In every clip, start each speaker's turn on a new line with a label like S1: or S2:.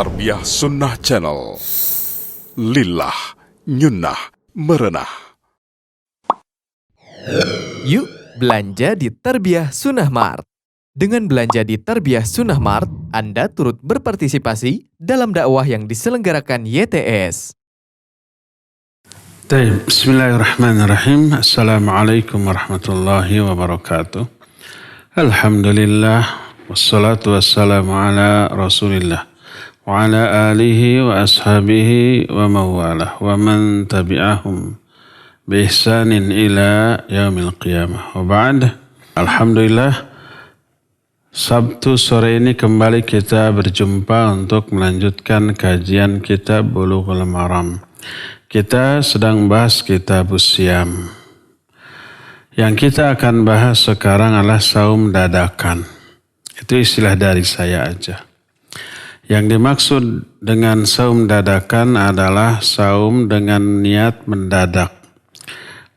S1: Tarbiyah Sunnah Channel. Lillah, nyunnah, merenah.
S2: Yuk belanja di Tarbiyah Sunnah Mart. Dengan belanja di Tarbiyah Sunnah Mart, Anda turut berpartisipasi dalam dakwah yang diselenggarakan YTS.
S3: Bismillahirrahmanirrahim. Assalamualaikum warahmatullahi wabarakatuh. Alhamdulillah, wassalatu wassalamu ala rasulillah wa ala alihi wa ashabihi wa mawalah wa man tabi'ahum bi ihsanin ila yaumil qiyamah. Wa ba'd. Alhamdulillah, Sabtu sore ini kembali kita berjumpa untuk melanjutkan kajian kitab Bulughul Maram. Kita sedang bahas kitab Syam. Yang kita akan bahas sekarang adalah saum dadakan. Itu istilah dari saya aja. Yang dimaksud dengan saum dadakan adalah saum dengan niat mendadak.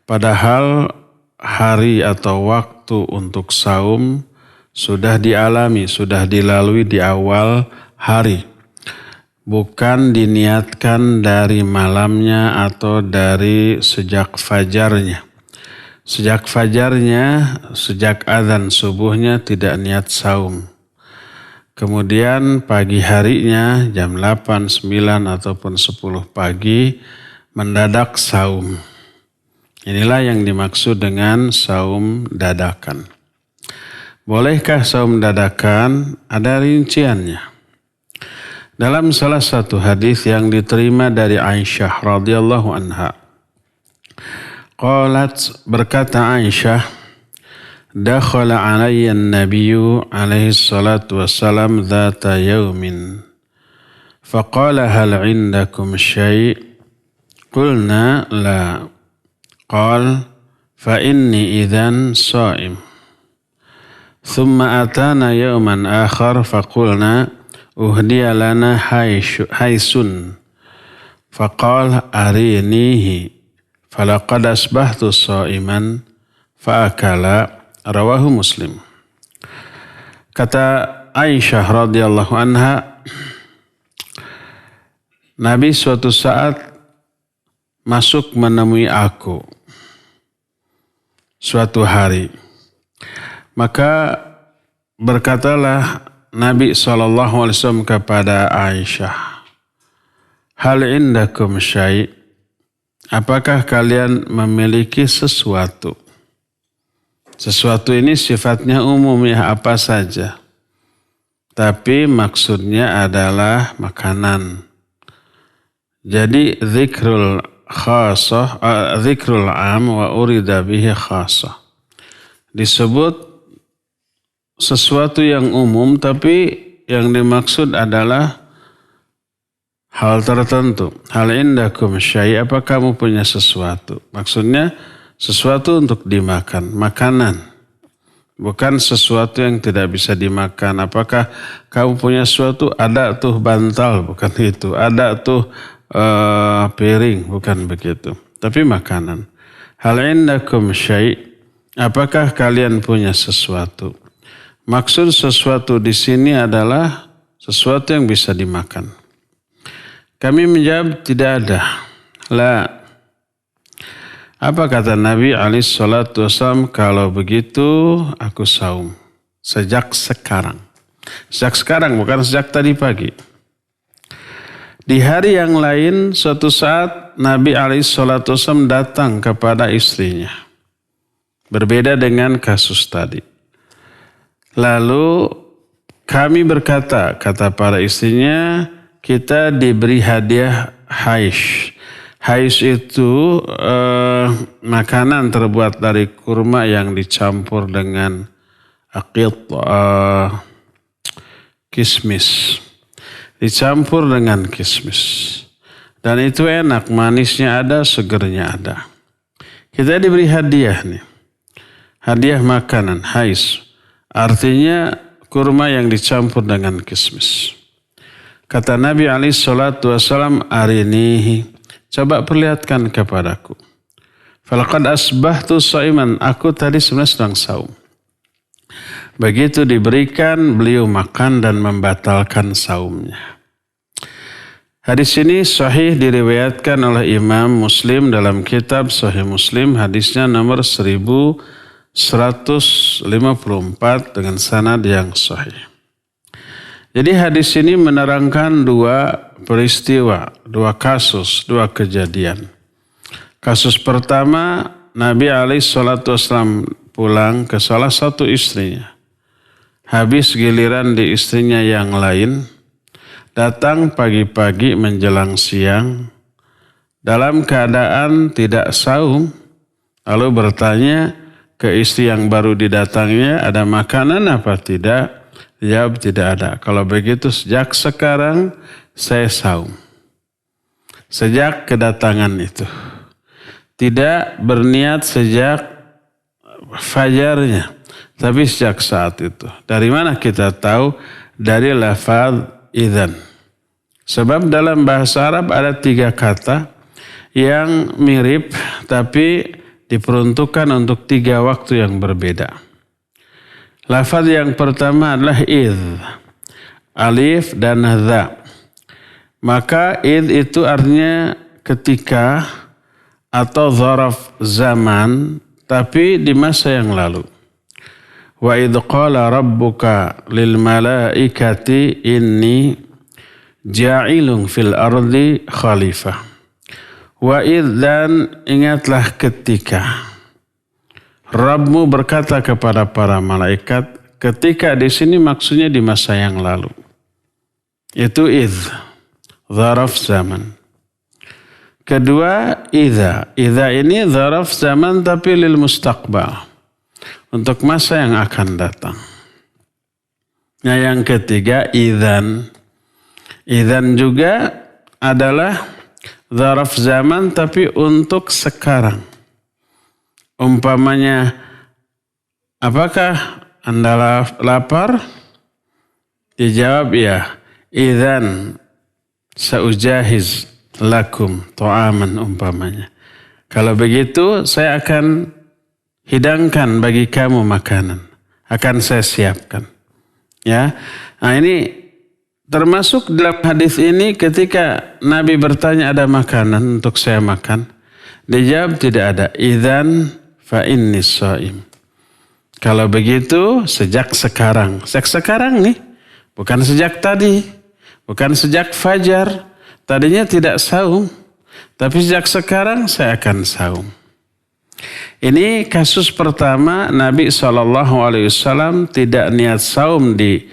S3: Padahal hari atau waktu untuk saum sudah dialami, sudah dilalui di awal hari. Bukan diniatkan dari malamnya atau dari sejak fajarnya. Sejak fajarnya, sejak azan subuhnya tidak niat saum. Kemudian pagi harinya jam 8, 9 ataupun 10 pagi mendadak saum. Inilah yang dimaksud dengan saum dadakan. Bolehkah saum dadakan? Ada rinciannya. Dalam salah satu hadis yang diterima dari Aisyah radhiyallahu anha. Qalat, berkata Aisyah, dakhala alayya an-nabiyyu alaihi salatu wassalam dhata yawmin. Faqala hal indakum syai'? Qulna la. Qal fa inni idhan sha'im. Thumma atana yawman akhar faqulna uhdiya lana haysun. Faqal arinihi. Falaqad asbahtu sha'iman faakala. Rawahu Muslim. Kata Aisyah radhiyallahu anha, Nabi suatu saat masuk menemui aku suatu hari. Maka berkatalah Nabi SAW kepada Aisyah, hal indakum syai'? Apakah kalian memiliki sesuatu? Sesuatu ini sifatnya umum ya, apa saja. Tapi maksudnya adalah makanan. Jadi zikrul khasah, zikrul am wa urida bihi khasah. Disebut sesuatu yang umum tapi yang dimaksud adalah hal tertentu. Hal indakum syai', apa kamu punya sesuatu? Maksudnya sesuatu untuk dimakan, makanan. Bukan sesuatu yang tidak bisa dimakan. Apakah kamu punya sesuatu? Ada tuh bantal, bukan itu. Ada tuh piring, bukan begitu. Tapi makanan. Hal indakum syai', apakah kalian punya sesuatu? Maksud sesuatu di sini adalah sesuatu yang bisa dimakan. Kami menjawab tidak ada. La. Apa kata Nabi SAW? Kalau begitu aku saum. Sejak sekarang. Sejak sekarang, bukan sejak tadi pagi. Di hari yang lain, suatu saat Nabi SAW datang kepada istrinya. Berbeda dengan kasus tadi. Lalu kami berkata, kata para istrinya, kita diberi hadiah haish. Hais itu makanan terbuat dari kurma yang dicampur dengan kismis. Dicampur dengan kismis. Dan itu enak, manisnya ada, segernya ada. Kita diberi hadiah nih. Hadiah makanan, hais. Artinya kurma yang dicampur dengan kismis. Kata Nabi SAW, arinihi. Coba perlihatkan kepadaku. Falaqad asbahtu sha'iman. Aku tadi sebenarnya sedang saum. Begitu diberikan, beliau makan dan membatalkan saumnya. Hadis ini sahih diriwayatkan oleh Imam Muslim dalam kitab Sahih Muslim, hadisnya nomor 1154 dengan sanad yang sahih. Jadi hadis ini menerangkan dua peristiwa, dua kasus, dua kejadian. Kasus pertama, Nabi SAW pulang ke salah satu istrinya. Habis giliran di istrinya yang lain, datang pagi-pagi menjelang siang, dalam keadaan tidak saum, lalu bertanya ke istri yang baru didatanginya, ada makanan apa tidak? Jawab tidak ada. Kalau begitu sejak sekarang saya saum. Sejak kedatangan itu. Tidak berniat sejak fajarnya, tapi sejak saat itu. Dari mana kita tahu? Dari lafaz idzan. Sebab dalam bahasa Arab ada 3 kata yang mirip tapi diperuntukkan untuk 3 waktu yang berbeda. Lafaz yang pertama adalah idz. Alif dan dha. Maka idz itu artinya ketika atau dzaraf zaman tapi di masa yang lalu. Wa idz qala rabbuka lil malaikati inni ja'ilun fil ardi khalifah. Wa idz, dan ingatlah ketika Rabbmu berkata kepada para malaikat, ketika di sini maksudnya di masa yang lalu. Itu idz, dzaraf zaman. Kedua, idza. Idza ini dzaraf zaman tapi lil mustaqbal. Untuk masa yang akan datang. Nah, yang ketiga, idzan. Idzan juga adalah dzaraf zaman tapi untuk sekarang. Umpamanya, apakah Anda lapar? Dijawab ya. Idzan saujahiz lakum ta'aman umpamanya. Kalau begitu saya akan hidangkan bagi kamu makanan. Akan saya siapkan. Ya. Nah, ini termasuk dalam hadis ini ketika Nabi bertanya ada makanan untuk saya makan. Dijawab tidak ada. Idzan fa inni shaim. Kalau begitu sejak sekarang. Sejak sekarang nih. Bukan sejak tadi. Bukan sejak fajar. Tadinya tidak saum. Tapi sejak sekarang saya akan saum. Ini kasus pertama Nabi SAW tidak niat saum di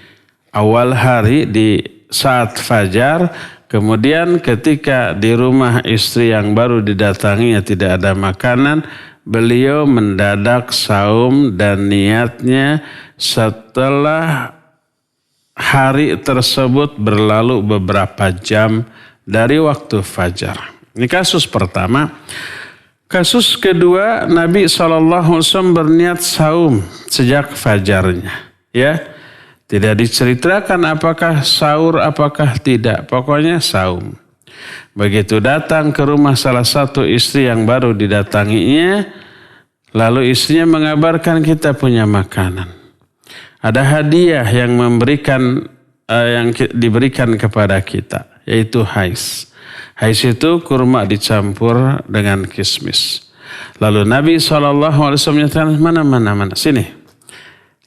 S3: awal hari di saat fajar. Kemudian ketika di rumah istri yang baru didatanginya tidak ada makanan, beliau mendadak saum dan niatnya setelah hari tersebut berlalu beberapa jam dari waktu fajar. Ini kasus pertama. Kasus kedua, Nabi SAW berniat saum sejak fajarnya. Ya, tidak diceritakan apakah sahur, apakah tidak. Pokoknya saum. Begitu datang ke rumah salah satu istri yang baru didatanginya, lalu istrinya mengabarkan kita punya makanan. Ada hadiah yang diberikan kepada kita, yaitu hais. Hais itu kurma dicampur dengan kismis. Lalu Nabi SAW menyatakan, mana, sini.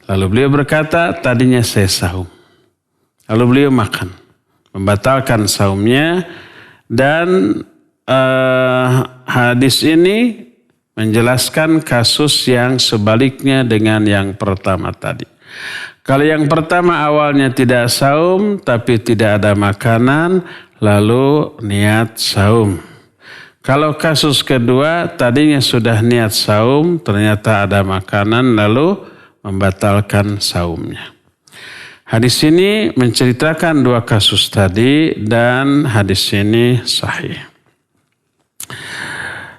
S3: Lalu beliau berkata, tadinya saya saum. Lalu beliau makan. Membatalkan saumnya. Dan hadis ini menjelaskan kasus yang sebaliknya dengan yang pertama tadi. Kalau yang pertama awalnya tidak saum, tapi tidak ada makanan, lalu niat saum. Kalau kasus kedua, tadinya sudah niat saum, ternyata ada makanan, lalu membatalkan saumnya. Hadis ini menceritakan 2 kasus tadi dan hadis ini sahih.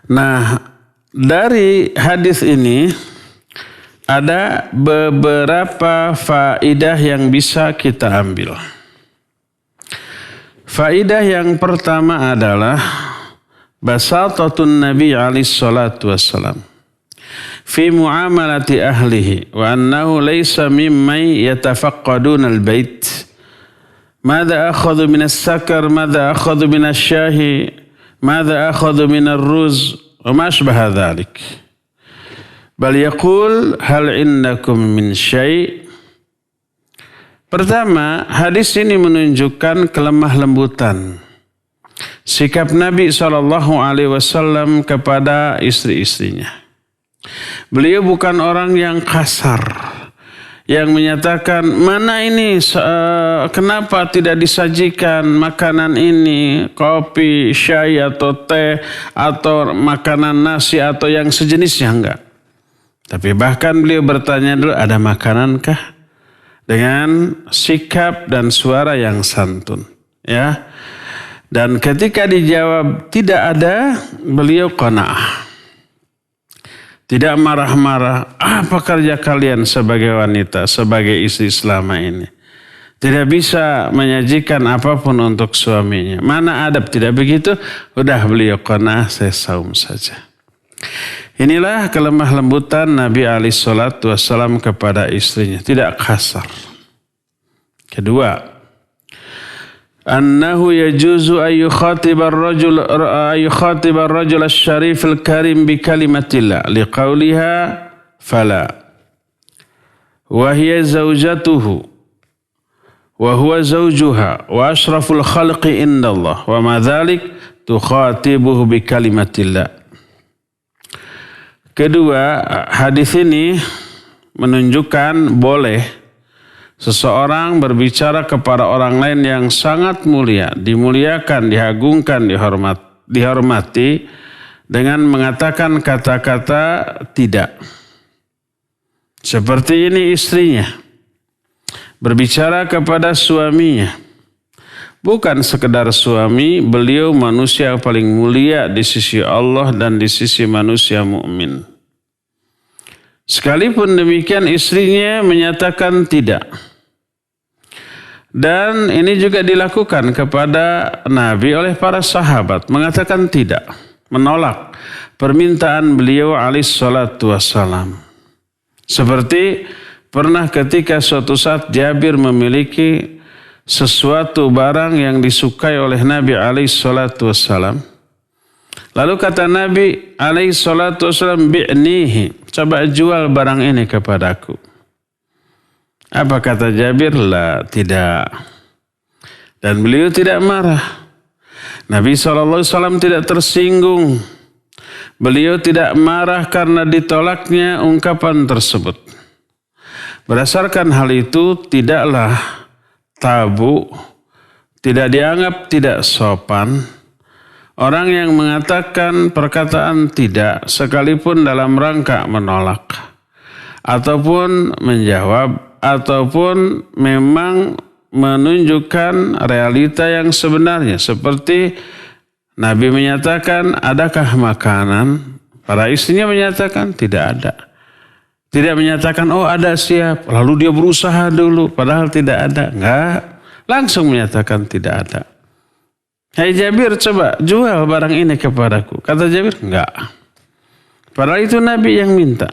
S3: Nah, dari hadis ini ada beberapa faidah yang bisa kita ambil. Faidah yang pertama adalah basatatun Nabi alaihi salatu wassalam fi muamalati ahlihi wa annahu laysa mimman yatafaqqaduna al-bait Madza akhadhu minas sakar, madza akhadhu minas syahi, madza akhadhu minar ruz, wa ma asbaha dzalik. Bal yaqul hal indakum min syai'. Pertama, hadis ini menunjukkan kelemah lembutan sikap Nabi SAW kepada istri-istrinya. Beliau bukan orang yang kasar, yang menyatakan mana ini kenapa tidak disajikan makanan ini, kopi, syai atau teh atau makanan nasi atau yang sejenisnya, enggak. Tapi bahkan beliau bertanya dulu, ada makanankah? Dengan sikap dan suara yang santun, ya. Dan ketika dijawab tidak ada, beliau qanaah. Tidak marah-marah. Apa kerja kalian sebagai wanita, sebagai istri selama ini? Tidak bisa menyajikan apapun untuk suaminya. Mana adab, tidak begitu? Udah beliau qanaah, saya saum saja. Inilah kelemah lembutan Nabi SAW kepada istrinya. Tidak kasar. Kedua, annahu yajuzu ayyukhatiba ar-rajul asy-syarif al-karim bi kalimatillah liqauliha fala wa hiya zawjatuhu wa huwa zawjuha wa asyraful khalqi indallah wa ma dzalik tukhatibuhu bi kalimatillah. Kedua, hadis ini menunjukkan boleh seseorang berbicara kepada orang lain yang sangat mulia, dimuliakan, diagungkan, dihormati dengan mengatakan kata-kata tidak. Seperti ini istrinya berbicara kepada suaminya. Bukan sekedar suami, beliau manusia yang paling mulia di sisi Allah dan di sisi manusia mukmin. Sekalipun demikian istrinya menyatakan tidak. Dan ini juga dilakukan kepada Nabi oleh para sahabat. Mengatakan tidak. Menolak permintaan beliau alaihissalatu wassalam. Seperti pernah ketika suatu saat Jabir memiliki sesuatu barang yang disukai oleh Nabi alaihissalatu wassalam. Lalu kata Nabi alaihissalatu wassalam, bi'nihi, coba jual barang ini kepadaku. Apa kata Jabir? La, tidak. Dan beliau tidak marah. Nabi SAW tidak tersinggung. Beliau tidak marah karena ditolaknya ungkapan tersebut. Berdasarkan hal itu tidaklah tabu, tidak dianggap tidak sopan orang yang mengatakan perkataan tidak sekalipun dalam rangka menolak ataupun menjawab ataupun memang menunjukkan realita yang sebenarnya. Seperti Nabi menyatakan, adakah makanan? Para istrinya menyatakan tidak ada. Tidak menyatakan, oh ada siap. Lalu dia berusaha dulu, padahal tidak ada. Enggak, langsung menyatakan tidak ada. Hai Jabir, coba jual barang ini kepadaku. Kata Jabir, enggak. Padahal itu Nabi yang minta.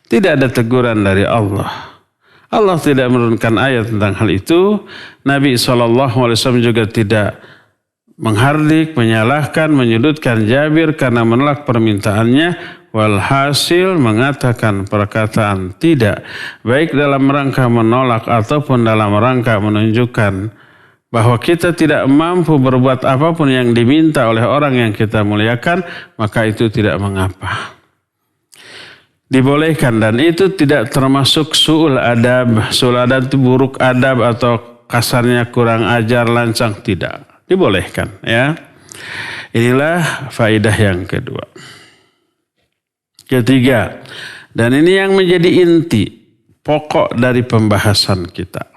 S3: Tidak ada teguran dari Allah. Allah tidak menurunkan ayat tentang hal itu. Nabi SAW juga tidak menghardik, menyalahkan, menyudutkan Jabir karena menolak permintaannya. Walhasil mengatakan perkataan tidak, baik dalam rangka menolak ataupun dalam rangka menunjukkan bahwa kita tidak mampu berbuat apapun yang diminta oleh orang yang kita muliakan, maka itu tidak mengapa. Dibolehkan, dan itu tidak termasuk su'ul adab. Su'ul adab itu buruk adab atau kasarnya kurang ajar, lancang, tidak. Dibolehkan, ya. Inilah faedah yang kedua. Ketiga, dan ini yang menjadi inti, pokok dari pembahasan kita.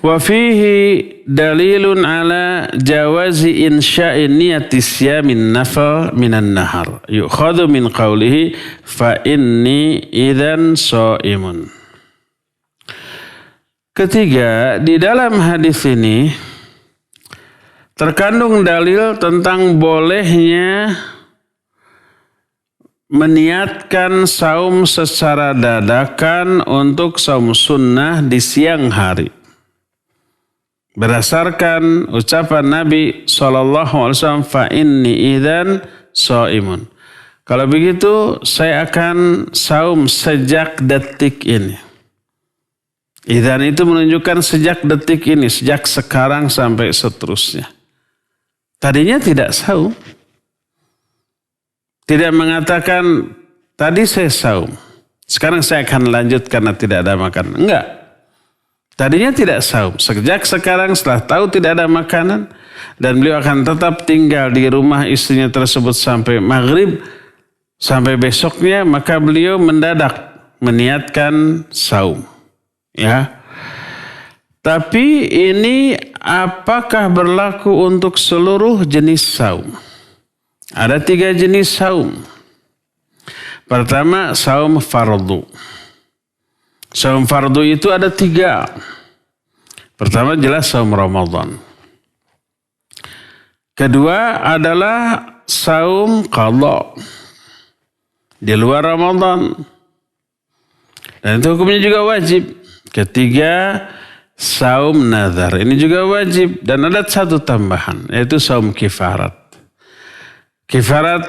S3: Wa fihi dalilun ala jawazi insya'in niyati siyamin nafal minan nahar. Yukhadu min qawlihi fa inni idhan sha'imun. Ketiga, di dalam hadis ini terkandung dalil tentang bolehnya meniatkan saum secara dadakan untuk saum sunnah di siang hari. Berdasarkan ucapan Nabi SAW, fa inni idzan shaimun. Kalau begitu saya akan saum sejak detik ini. Idzan itu menunjukkan sejak detik ini, sejak sekarang sampai seterusnya. Tadinya tidak saum. Tidak mengatakan tadi saya saum, sekarang saya akan lanjut karena tidak ada makanan. Enggak. Tadinya tidak saum. Sejak sekarang setelah tahu tidak ada makanan dan beliau akan tetap tinggal di rumah istrinya tersebut sampai maghrib, sampai besoknya, maka beliau mendadak meniatkan saum. Ya. Tapi ini apakah berlaku untuk seluruh jenis saum? Ada 3 jenis saum. Pertama, saum fardu. Saum fardu itu ada 3. Pertama jelas saum Ramadan. Kedua adalah saum qadha di luar Ramadan. Dan itu hukumnya juga wajib. Ketiga, saum nazar. Ini juga wajib. Dan ada 1 tambahan, yaitu saum kifarat. Kifarat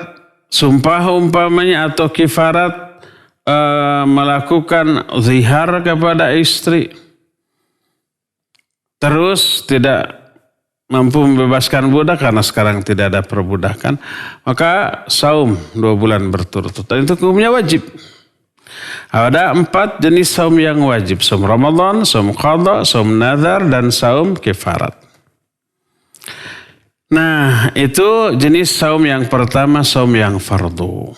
S3: sumpah umpamanya atau kifarat melakukan zihar kepada istri, terus tidak mampu membebaskan budak karena sekarang tidak ada perbudakan, maka saum 2 bulan berturut-turut. Dan itu hukumnya wajib. Ada 4 jenis saum yang wajib: saum Ramadan, saum qadha, saum nazar, dan saum kifarat. Nah, itu jenis saum yang pertama, saum yang fardu.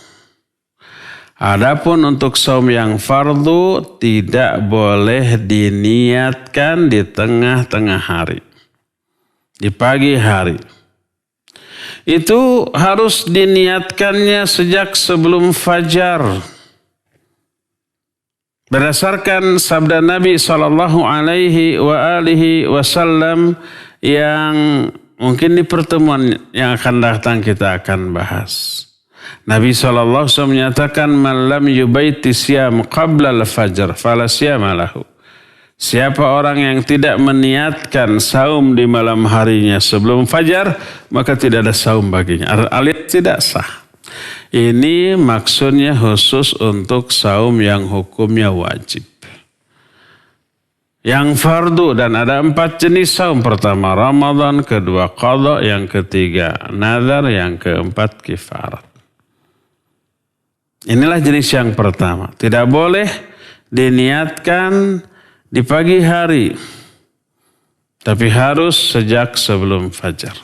S3: Adapun untuk saum yang fardu tidak boleh diniatkan di tengah-tengah hari, di pagi hari. Itu harus diniatkannya sejak sebelum fajar. Berdasarkan sabda Nabi SAW yang mungkin di pertemuan yang akan datang kita akan bahas. Nabi SAW menyatakan, man lam yubaiti siyam qabla al-fajr fala siyama lahu. Siapa orang yang tidak meniatkan saum di malam harinya sebelum fajar, maka tidak ada saum baginya, alias tidak sah. Ini maksudnya khusus untuk saum yang hukumnya wajib. Yang fardu, dan ada 4 jenis saum. Pertama Ramadan, kedua qadha, yang ketiga nazar, yang keempat kifarat. Inilah jenis yang pertama. Tidak boleh diniatkan di pagi hari, tapi harus sejak sebelum fajar.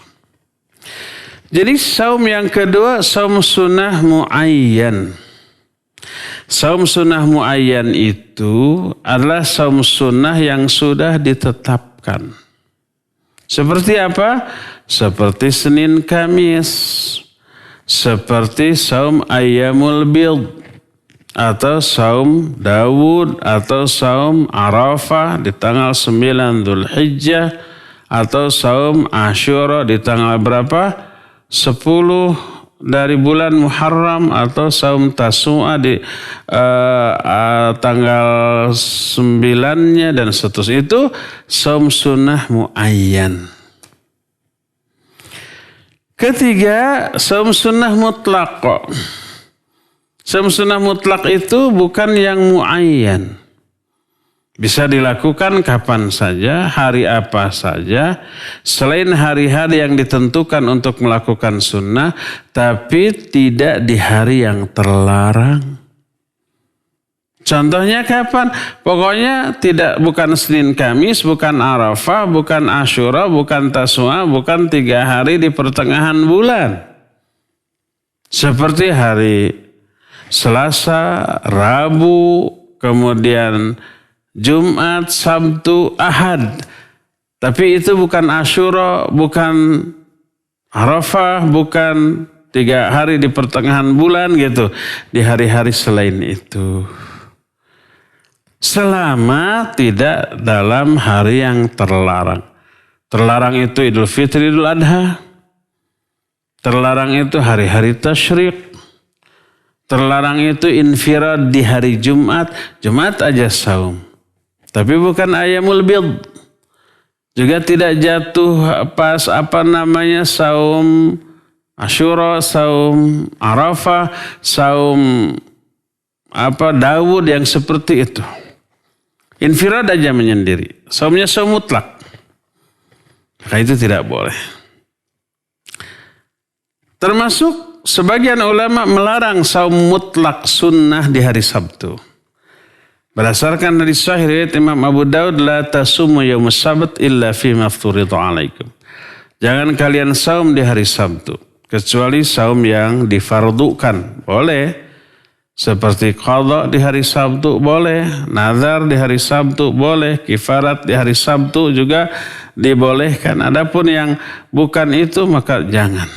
S3: Jadi saum yang kedua, saum sunnah muayyan. Saum sunnah muayyan itu adalah saum sunnah yang sudah ditetapkan. Seperti apa? Seperti Senin Kamis, seperti saum Ayyamul Bid, atau saum Daud, atau saum Arafah di tanggal 9 Dzulhijjah, atau saum Asyura di tanggal berapa? 10 dari bulan Muharram, atau saum Tasu'a di tanggal 9-nya dan seterusnya. Itu saum sunnah muayyan. Ketiga, saum sunnah mutlaq. Saum sunnah mutlaq itu bukan yang muayyan. Bisa dilakukan kapan saja, hari apa saja, selain hari-hari yang ditentukan untuk melakukan sunnah, tapi tidak di hari yang terlarang. Contohnya kapan? Pokoknya bukan Senin Kamis, bukan Arafah, bukan Asyura, bukan Tasu'a, bukan 3 hari di pertengahan bulan. Seperti hari Selasa, Rabu, kemudian Jumat, Sabtu, Ahad. Tapi itu bukan Asyura, bukan Arafah, bukan 3 hari di pertengahan bulan gitu. Di hari-hari selain itu. Selama tidak dalam hari yang terlarang. Terlarang itu Idul Fitri, Idul Adha. Terlarang itu hari-hari tasyrik. Terlarang itu infirad di hari Jumat. Jumat aja saum. Tapi bukan Ayyamul Bid. Juga tidak jatuh pas saum Asyura, saum Arafah, saum Daud yang seperti itu. Infirad aja menyendiri. Saumnya saum mutlak. Maka itu tidak boleh. Termasuk sebagian ulama melarang saum mutlak sunnah di hari Sabtu. Berdasarkan hadis sahih riwayat Imam Abu Daud, la tasumu yaumus sabt illa fi mafturida alaikum. Jangan kalian saum di hari Sabtu kecuali saum yang difardukan. Boleh. Seperti qadha di hari Sabtu boleh, nazar di hari Sabtu boleh, kifarat di hari Sabtu juga dibolehkan. Adapun yang bukan itu maka jangan.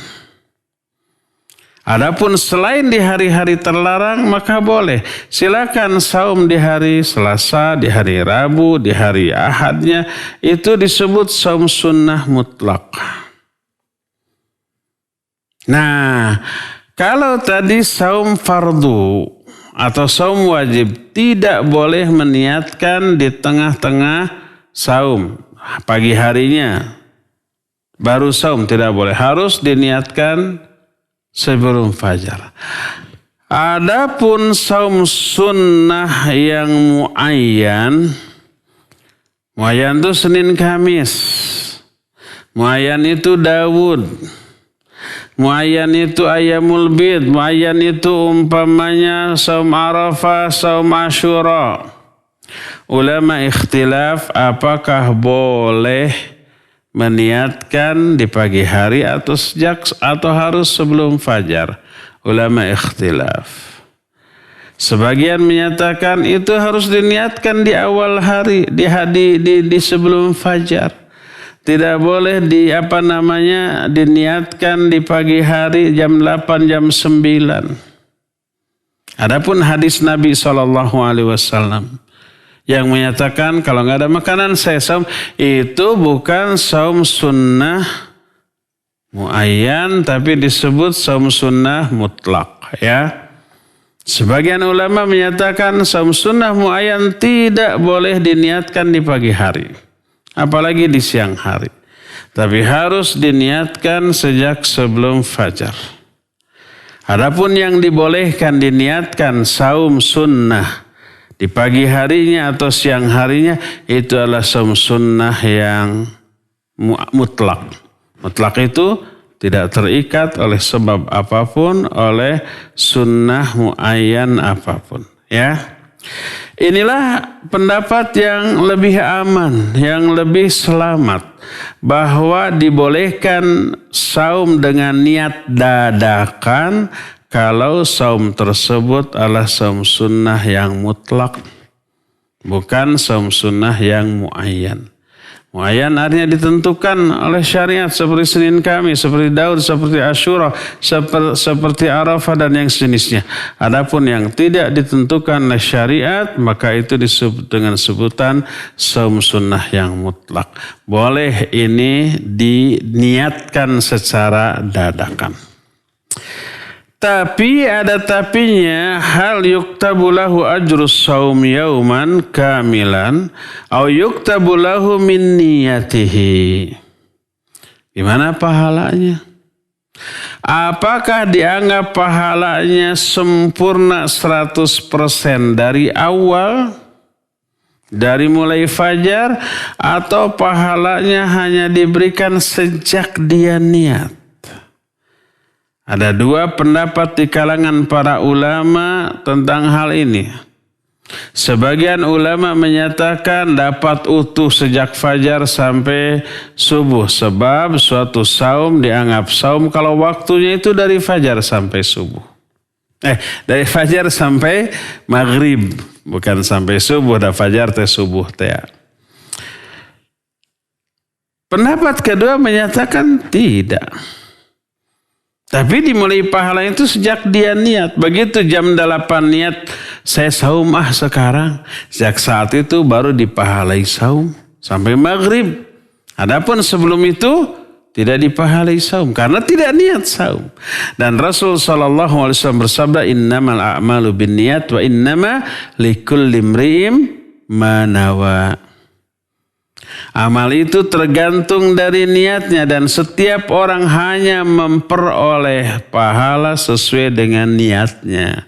S3: Adapun selain di hari-hari terlarang maka boleh. Silakan saum di hari Selasa, di hari Rabu, di hari Ahadnya. Itu disebut saum sunnah mutlak. Nah, kalau tadi saum fardu atau saum wajib tidak boleh meniatkan di tengah-tengah saum. Pagi harinya baru saum tidak boleh. Harus diniatkan sebelum fajar. Adapun saum sunnah yang muayyan itu Senin Kamis. Muayyan itu Daud. Muayyan itu Ayyamul Bid. Muayyan itu umpamanya saum Arafah, saum Asyura. Ulama ikhtilaf apakah boleh meniatkan di pagi hari atau harus sebelum fajar. Ulama ikhtilaf. Sebagian menyatakan itu harus diniatkan di awal hari, di sebelum fajar. Tidak boleh diniatkan di pagi hari jam 8, jam 9. Adapun hadis Nabi SAW yang menyatakan kalau nggak ada makanan saya saum, itu bukan saum sunnah muayyan tapi disebut saum sunnah mutlak, ya. Sebagian ulama menyatakan saum sunnah muayyan tidak boleh diniatkan di pagi hari, apalagi di siang hari, tapi harus diniatkan sejak sebelum fajar. Adapun yang dibolehkan diniatkan saum sunnah di pagi harinya atau siang harinya itu adalah saum sunnah yang mutlak. Mutlak itu tidak terikat oleh sebab apapun, oleh sunnah muayyan apapun. Ya, inilah pendapat yang lebih aman, yang lebih selamat, bahwa dibolehkan saum dengan niat dadakan kalau saum tersebut adalah saum sunnah yang mutlak, bukan saum sunnah yang muayyan. Muayyan artinya ditentukan oleh syariat seperti Senin Kamis, seperti Daud, seperti Asyura, seperti Arafah dan yang sejenisnya. Adapun yang tidak ditentukan oleh syariat maka itu disebut dengan sebutan saum sunnah yang mutlak. Boleh ini diniatkan secara dadakan. Tapi ada tapinya, hal yuktabu lahu ajrus saum yauman kamilan au yuktabu lahu min niyatihi. Gimana pahalanya? Apakah dianggap pahalanya sempurna 100% dari awal, dari mulai fajar, atau pahalanya hanya diberikan sejak dia niat? Ada dua pendapat di kalangan para ulama tentang hal ini. Sebagian ulama menyatakan dapat utuh sejak fajar sampai subuh. Sebab suatu saum dianggap saum kalau waktunya itu dari fajar sampai subuh. Dari fajar sampai maghrib. Bukan sampai subuh, dah fajar teh subuh teh. Pendapat kedua menyatakan tidak. Tapi dimulai pahala itu sejak dia niat. Begitu jam 8 niat, saya saum sekarang. Sejak saat itu baru dipahalai saum sampai maghrib. Adapun sebelum itu tidak dipahalai saum karena tidak niat saum. Dan Rasul SAW bersabda, innamal a'malu binniyat wa innama likulli imri'in ma nawa. Amal itu tergantung dari niatnya dan setiap orang hanya memperoleh pahala sesuai dengan niatnya.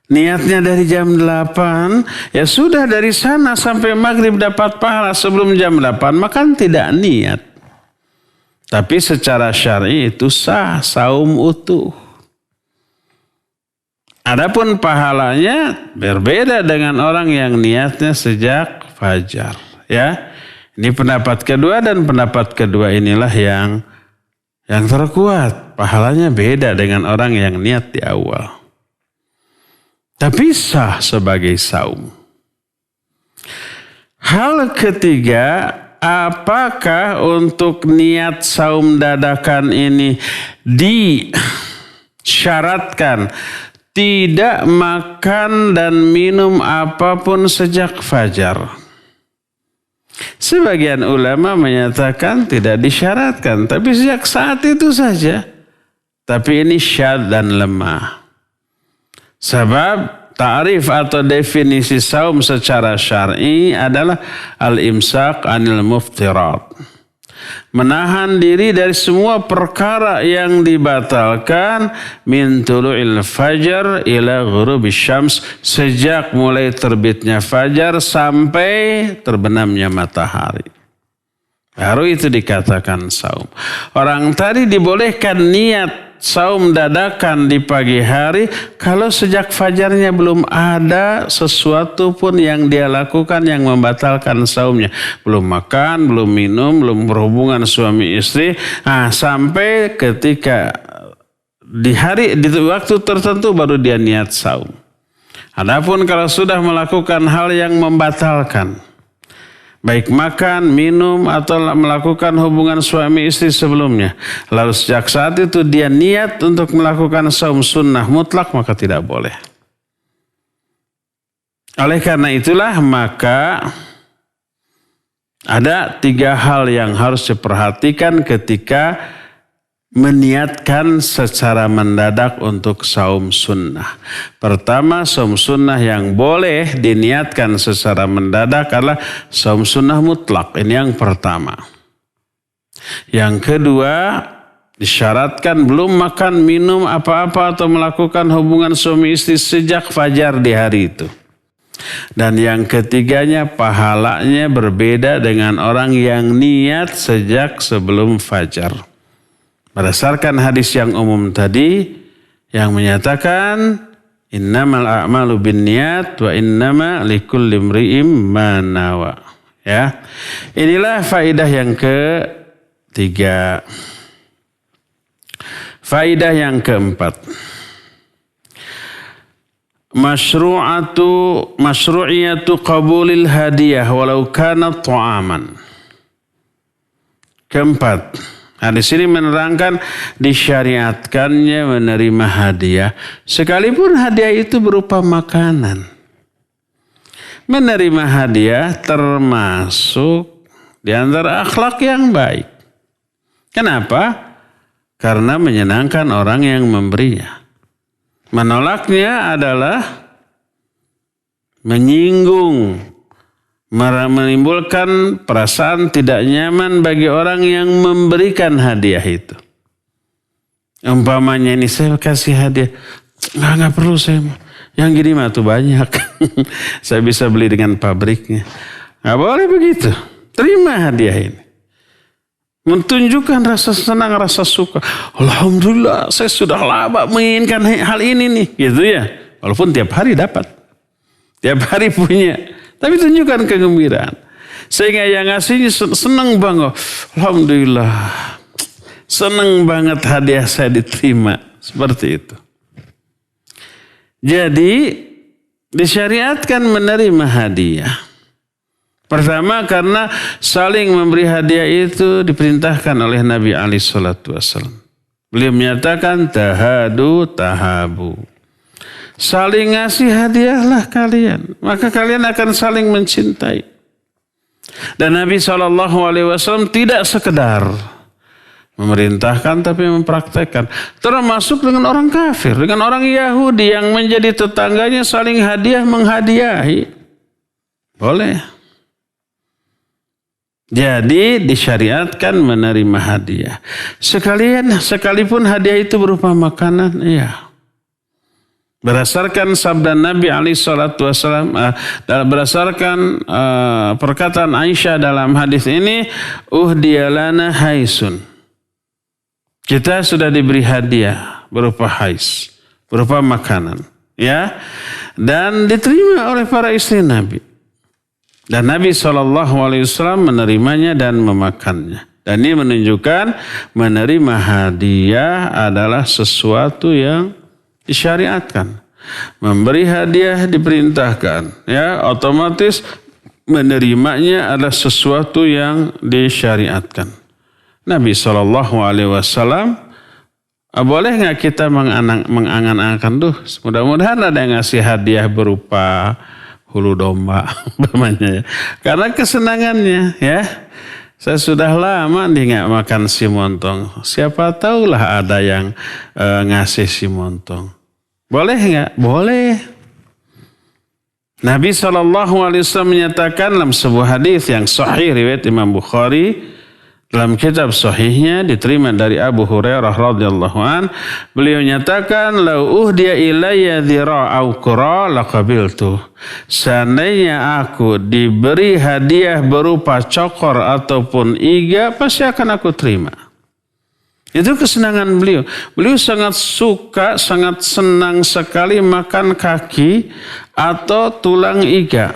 S3: Niatnya dari jam 8, ya sudah dari sana sampai maghrib dapat pahala. Sebelum jam 8 maka tidak niat. Tapi secara syar'i itu sah, saum utuh. Adapun pahalanya berbeda dengan orang yang niatnya sejak fajar. Ya, ini pendapat kedua dan pendapat kedua inilah yang terkuat. Pahalanya beda dengan orang yang niat di awal. Tapi sah sebagai saum. Hal ketiga, apakah untuk niat saum dadakan ini disyaratkan tidak makan dan minum apapun sejak fajar? Sebagian ulama menyatakan tidak disyaratkan, tapi sejak saat itu saja. Tapi ini syadz dan lemah. Sebab ta'rif atau definisi saum secara syar'i adalah al-imsak anil muftirat. Menahan diri dari semua perkara yang dibatalkan min tulu'il fajar ila ghurubis syams, sejak mulai terbitnya fajar sampai terbenamnya matahari. Baru itu dikatakan saum. Orang tadi dibolehkan niat saum dadakan di pagi hari kalau sejak fajarnya belum ada sesuatu pun yang dia lakukan yang membatalkan saumnya. Belum makan, belum minum, belum berhubungan suami istri. Sampai ketika di waktu tertentu baru dia niat saum. Adapun kalau sudah melakukan hal yang membatalkan, baik makan, minum, atau melakukan hubungan suami istri sebelumnya, lalu sejak saat itu dia niat untuk melakukan saum sunnah mutlak, maka tidak boleh. Oleh karena itulah maka ada 3 hal yang harus diperhatikan ketika meniatkan secara mendadak untuk saum sunnah. Pertama, saum sunnah yang boleh diniatkan secara mendadak adalah saum sunnah mutlak. Ini yang pertama. Yang kedua, disyaratkan belum makan, minum apa-apa atau melakukan hubungan suami istri sejak fajar di hari itu. Dan yang ketiganya, pahalanya berbeda dengan orang yang niat sejak sebelum fajar. Berdasarkan hadis yang umum tadi yang menyatakan innamal a'malu binniyat wa innama likulli imri'in ma nawa. Ya. Inilah faedah yang ketiga. Faedah yang keempat. Masyru'iyatu qabulil hadiyah walau kanat ta'aman. Keempat. Hadis ini menerangkan disyariatkannya menerima hadiah sekalipun hadiah itu berupa makanan. Menerima hadiah termasuk di antara akhlak yang baik. Kenapa? Karena menyenangkan orang yang memberinya. Menolaknya adalah menyinggung, menimbulkan perasaan tidak nyaman bagi orang yang memberikan hadiah itu. Umpamanya ini saya kasih hadiah, nggak perlu saya, yang gini mah tuh banyak, saya bisa beli dengan pabriknya. Nggak boleh begitu. Terima hadiah ini, menunjukkan rasa senang, rasa suka. Alhamdulillah, saya sudah lama menginginkan hal ini nih, gitu ya. Walaupun tiap hari dapat, tiap hari punya. Tapi tunjukkan kegembiraan. Sehingga yang ngasihnya senang banget. Alhamdulillah. Senang banget hadiah saya diterima. Seperti itu. Jadi disyariatkan menerima hadiah. Pertama karena saling memberi hadiah itu diperintahkan oleh Nabi SAW. Beliau menyatakan tahadu tahabu. Saling ngasih hadiahlah kalian, maka kalian akan saling mencintai. Dan Nabi SAW tidak sekedar memerintahkan tapi mempraktekkan. Termasuk dengan orang kafir, dengan orang Yahudi yang menjadi tetangganya saling hadiah menghadiahi. Boleh. Jadi disyariatkan menerima hadiah. Sekalipun hadiah itu berupa makanan, iya. Berdasarkan sabda Nabi SAW, berdasarkan perkataan Aisyah dalam hadis ini, uhdiyalana haisun. Kita sudah diberi hadiah berupa hais, berupa makanan, ya, dan diterima oleh para istri Nabi. Dan Nabi SAW menerimanya dan memakannya. Dan ini menunjukkan menerima hadiah adalah sesuatu yang disyariatkan. Memberi hadiah diperintahkan, ya, otomatis menerimanya adalah sesuatu yang disyariatkan. Nabi SAW, boleh nggak kita mengangan-angan, mudah-mudahan ada yang ngasih hadiah berupa hulu domba, namanya, karena kesenangannya, ya. Saya sudah lama nggak makan simontong. Siapa tahulah ada yang ngasih simontong. Boleh nggak? Boleh. Nabi SAW menyatakan dalam sebuah hadis yang sahih riwayat Imam Bukhari dalam kitab sahihnya diterima dari Abu Hurairah radhiyallahu an, beliau nyatakan, "Lau uhdiya ilayya dhira' au qura laqabiltu." Seandainya aku diberi hadiah berupa cokor ataupun iga, pasti akan aku terima. Itu kesenangan beliau. Beliau sangat suka, sangat senang sekali makan kaki atau tulang iga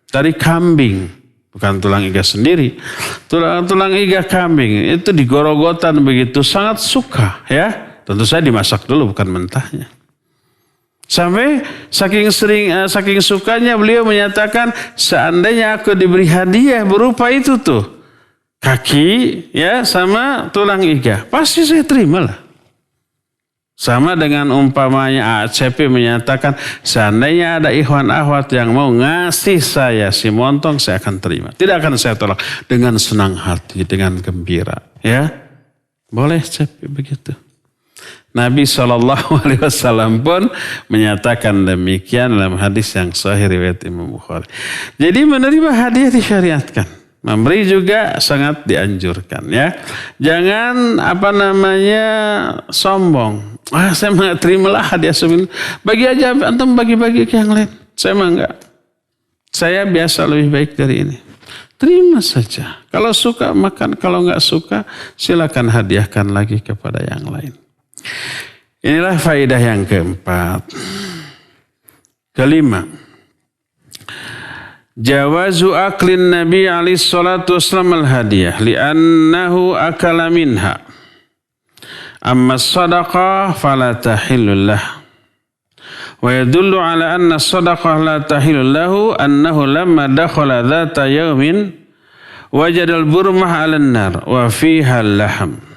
S3: dari kambing. Bukan tulang iga sendiri. Tulang iga kambing itu digorogotan begitu, sangat suka, ya. Tentu saja dimasak dulu, bukan mentahnya. Sampai saking sukanya beliau menyatakan, seandainya aku diberi hadiah berupa itu tuh, kaki, ya, sama tulang iga, pasti saya terimalah. Sama dengan umpamanya ACP menyatakan, seandainya ada ikhwan akhwat yang mau ngasih saya simontong, saya akan terima. Tidak akan saya tolak, dengan senang hati, dengan gembira, ya. Boleh CP begitu. Nabi SAW pun menyatakan demikian dalam hadis yang sahih riwayat Imam Bukhari. Jadi menerima hadiah disyariatkan. Memberi juga sangat dianjurkan, ya. Jangan sombong. Saya nggak terimalah hadiah sebenarnya. Bagi aja, antum bagi-bagi ke yang lain. Saya mah enggak. Saya biasa lebih baik dari ini. Terima saja. Kalau suka makan, kalau nggak suka silakan hadiahkan lagi kepada yang lain. Inilah faedah yang keempat. Kelima, jawazu aklin Nabi alaihi salatu wassalam al-hadiyah li'annahu akala minha. Amma sadaqah fala tahillu lah. Wa yadullu ala anna sadaqah la tahillu lahu annahu lamma dakhala dhata yawmin wajada al-burmah 'ala an-nar wa fiha al-lahm.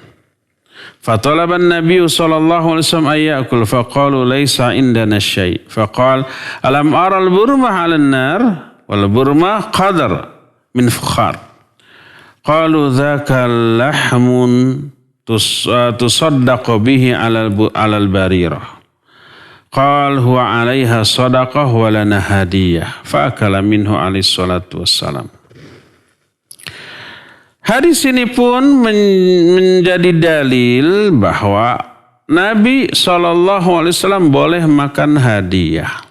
S3: فطلب النبي صلى الله عليه وسلم أن يأكل فقالوا ليس عندنا شيء فقال ألم أرى البرمة على النار والبرمة قدر من فخار قالوا ذاك لحم تصدق به على البريرة قال هو عليها صدقة ولنا هدية فأكل منه عليه الصلاة والسلام. Hadis ini pun menjadi dalil bahwa Nabi SAW boleh makan hadiah.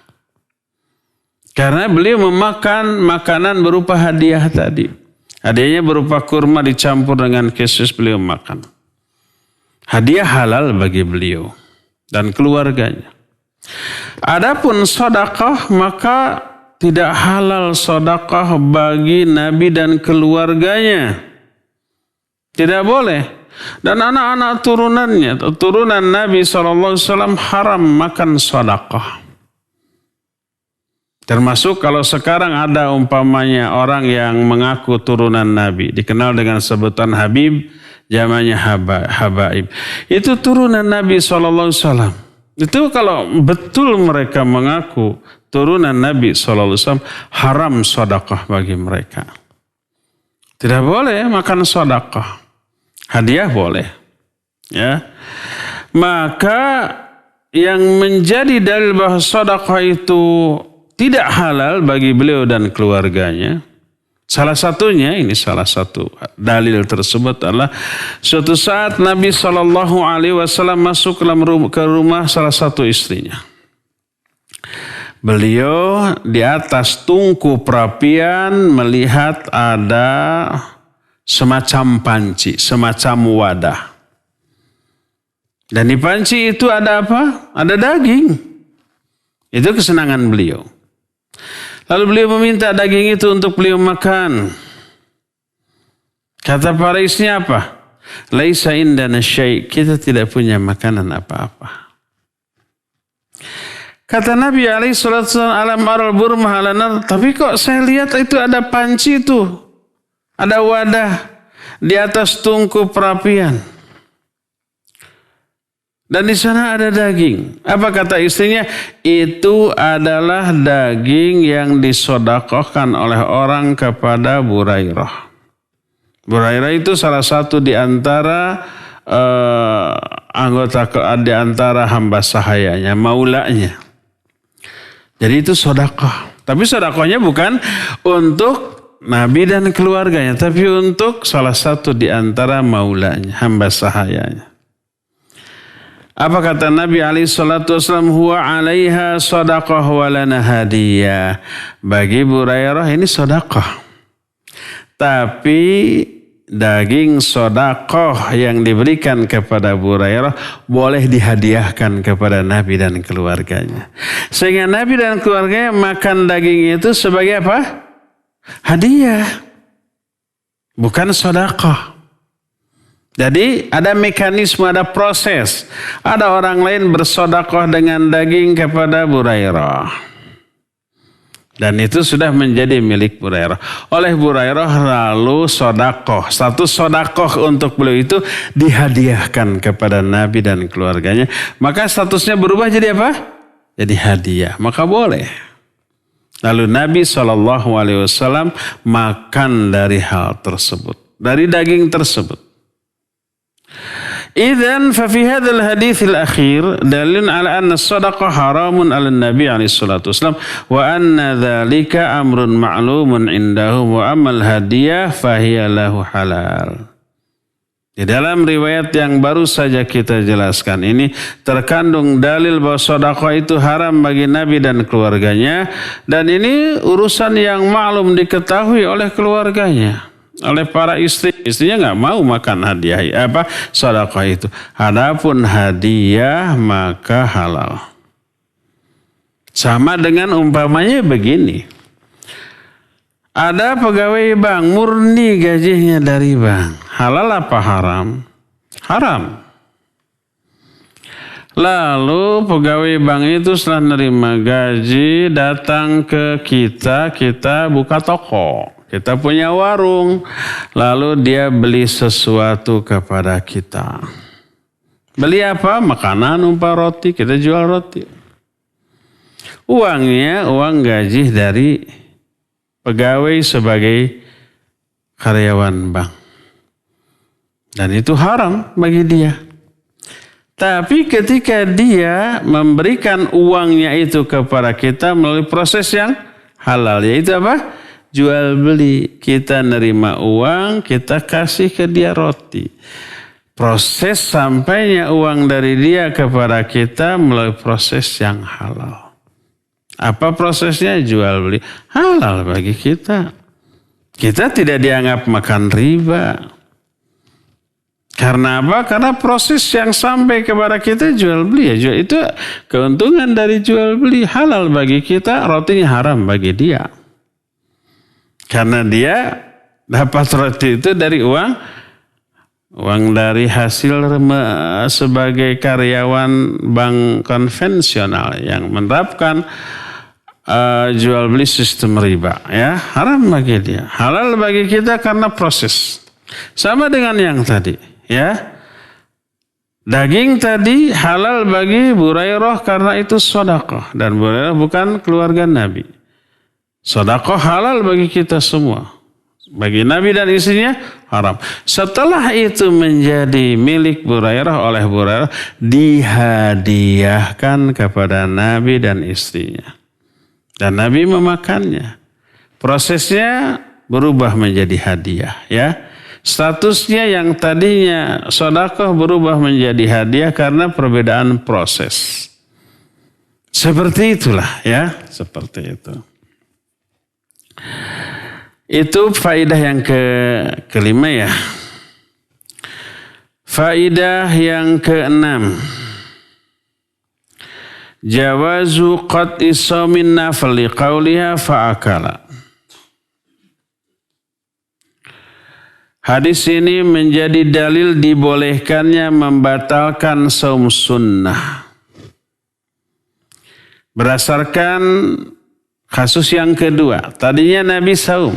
S3: Karena beliau memakan makanan berupa hadiah tadi. Hadiahnya berupa kurma dicampur dengan kesus, beliau makan. Hadiah halal bagi beliau dan keluarganya. Adapun sedekah, maka tidak halal sedekah bagi Nabi dan keluarganya. Tidak boleh. Dan anak-anak turunannya, turunan Nabi SAW haram makan sedekah. Termasuk kalau sekarang ada umpamanya orang yang mengaku turunan Nabi, dikenal dengan sebutan Habib, jamannya Habaib. Itu turunan Nabi SAW. Itu kalau betul mereka mengaku turunan Nabi SAW, haram sedekah bagi mereka. Tidak boleh makan sedekah. Hadiah boleh. Ya. Maka yang menjadi dalil bahwa sedekah itu tidak halal bagi beliau dan keluarganya, Salah satunya, ini salah satu dalil tersebut adalah suatu saat Nabi SAW masuk ke rumah salah satu istrinya. Beliau di atas tungku perapian melihat ada semacam panci, semacam wadah. Dan di panci itu ada apa? Ada daging. Itu kesenangan beliau. Lalu beliau meminta daging itu untuk beliau makan. Kata para istri apa? Laisa indana syai', kita tidak punya makanan apa-apa. Kata Nabi alaihi salatu wasallam, alam aral burmah ala nar, tapi kok saya lihat itu ada panci itu. Ada wadah di atas tungku perapian. Dan di sana ada daging. Apa kata istrinya? Itu adalah daging yang disodakohkan oleh orang kepada Burairah. Burairah itu salah satu di antara di antara hamba sahayanya, maulanya. Jadi itu sodakoh. Tapi sodakohnya bukan untuk Nabi dan keluarganya, tapi untuk salah satu di antara maulanya, hamba sahayanya. Apa kata Nabi SAW? Huwa alaiha sadaqah walana hadiyah. Bagi Burairah ini sadaqah. Tapi daging sadaqah yang diberikan kepada Burairah boleh dihadiahkan kepada Nabi dan keluarganya. Sehingga Nabi dan keluarganya makan daging itu sebagai apa? Hadiah. Bukan sadaqah. Jadi ada mekanisme, ada proses. Ada orang lain bersedekah dengan daging kepada Burairah. Dan itu sudah menjadi milik Burairah. Oleh Burairah lalu sedekah. Status sedekah untuk beliau itu dihadiahkan kepada Nabi dan keluarganya. Maka statusnya berubah jadi apa? Jadi hadiah. Maka boleh. Lalu Nabi SAW makan dari hal tersebut. Dari daging tersebut. Idzan fa fi hadzal hadits al-akhir dalilun ala anna as-sadaqah haramun 'ala an-nabi alaihi salatu wasallam wa anna dzalika amrun ma'lumun indahum wa amal hadiyah fa hiya lahu halal. Di dalam riwayat yang baru saja kita jelaskan ini terkandung dalil bahwa sedekah itu haram bagi Nabi dan keluarganya, dan ini urusan yang maklum diketahui oleh keluarganya. Oleh para istrinya nggak mau makan hadiah sedekah itu. Adapun hadiah maka halal. Sama dengan umpamanya begini. Ada pegawai bank murni gajinya dari bank. Halal apa haram? Haram. Lalu pegawai bank itu setelah nerima gaji datang ke kita buka toko. Kita punya warung, lalu dia beli sesuatu kepada kita. Beli apa? Makanan, umpah roti, kita jual roti. Uangnya, uang gaji dari pegawai sebagai karyawan bank. Dan itu haram bagi dia. Tapi ketika dia memberikan uangnya itu kepada kita melalui proses yang halal, yaitu apa? Jual beli, kita nerima uang, kita kasih ke dia roti. Proses sampainya uang dari dia kepada kita melalui proses yang halal. Apa prosesnya? Jual beli. Halal bagi kita. Kita tidak dianggap makan riba. Karena apa? Karena proses yang sampai kepada kita jual beli. Itu keuntungan dari jual beli. Halal bagi kita, rotinya haram bagi dia. Karena dia dapat roti itu dari uang dari hasil sebagai karyawan bank konvensional yang menerapkan jual beli sistem riba, ya haram bagi dia. Halal bagi kita karena proses. Sama dengan yang tadi, ya. Daging tadi halal bagi Burairah karena itu sedekah, dan Burairah bukan keluarga Nabi. Sedekah halal bagi kita semua. Bagi Nabi dan istrinya haram. Setelah itu menjadi milik Burairah oleh Burairah, dihadiahkan kepada Nabi dan istrinya. Dan Nabi memakannya. Prosesnya berubah menjadi hadiah, ya. Statusnya yang tadinya sedekah berubah menjadi hadiah karena perbedaan proses. Seperti itulah, ya, seperti itu. Itu faidah yang kelima, ya. Faidah yang keenam. Jawazu qat'i shaumin nafil liqauliha fa'akala. Hadis ini menjadi dalil dibolehkannya membatalkan saum sunnah. Berdasarkan kasus yang kedua. Tadinya Nabi saum.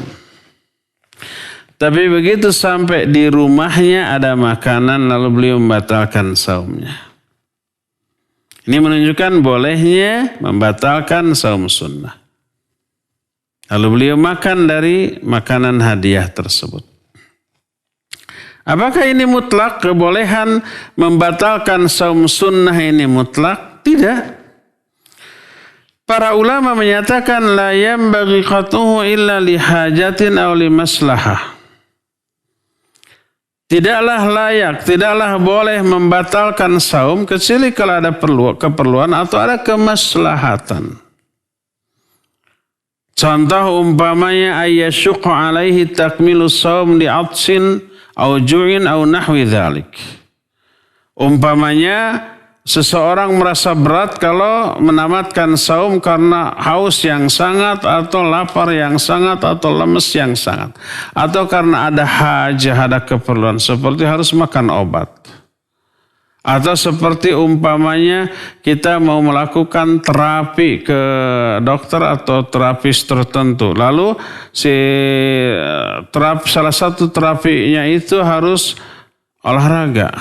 S3: Tapi begitu sampai di rumahnya ada makanan lalu beliau membatalkan saumnya. Ini menunjukkan bolehnya membatalkan saum sunnah. Lalu beliau makan dari makanan hadiah tersebut. Apakah ini mutlak? Kebolehan membatalkan saum sunnah ini mutlak? Tidak. Para ulama menyatakan la yanbaghi qat'uhu illa li hajatin aw li maslahah. Tidaklah layak, tidaklah boleh membatalkan saum kecuali kalau ada keperluan atau ada kemaslahatan. Contoh umpamanya ayyasyuqqa alaihi takmilu saum li 'atsin aw ju'in aw nahwi dzalik. Umpamanya seseorang merasa berat kalau menamatkan saum karena haus yang sangat atau lapar yang sangat atau lemes yang sangat. Atau karena ada hajah, ada keperluan seperti harus makan obat. Atau seperti umpamanya kita mau melakukan terapi ke dokter atau terapis tertentu. Lalu salah satu terapinya itu harus olahraga.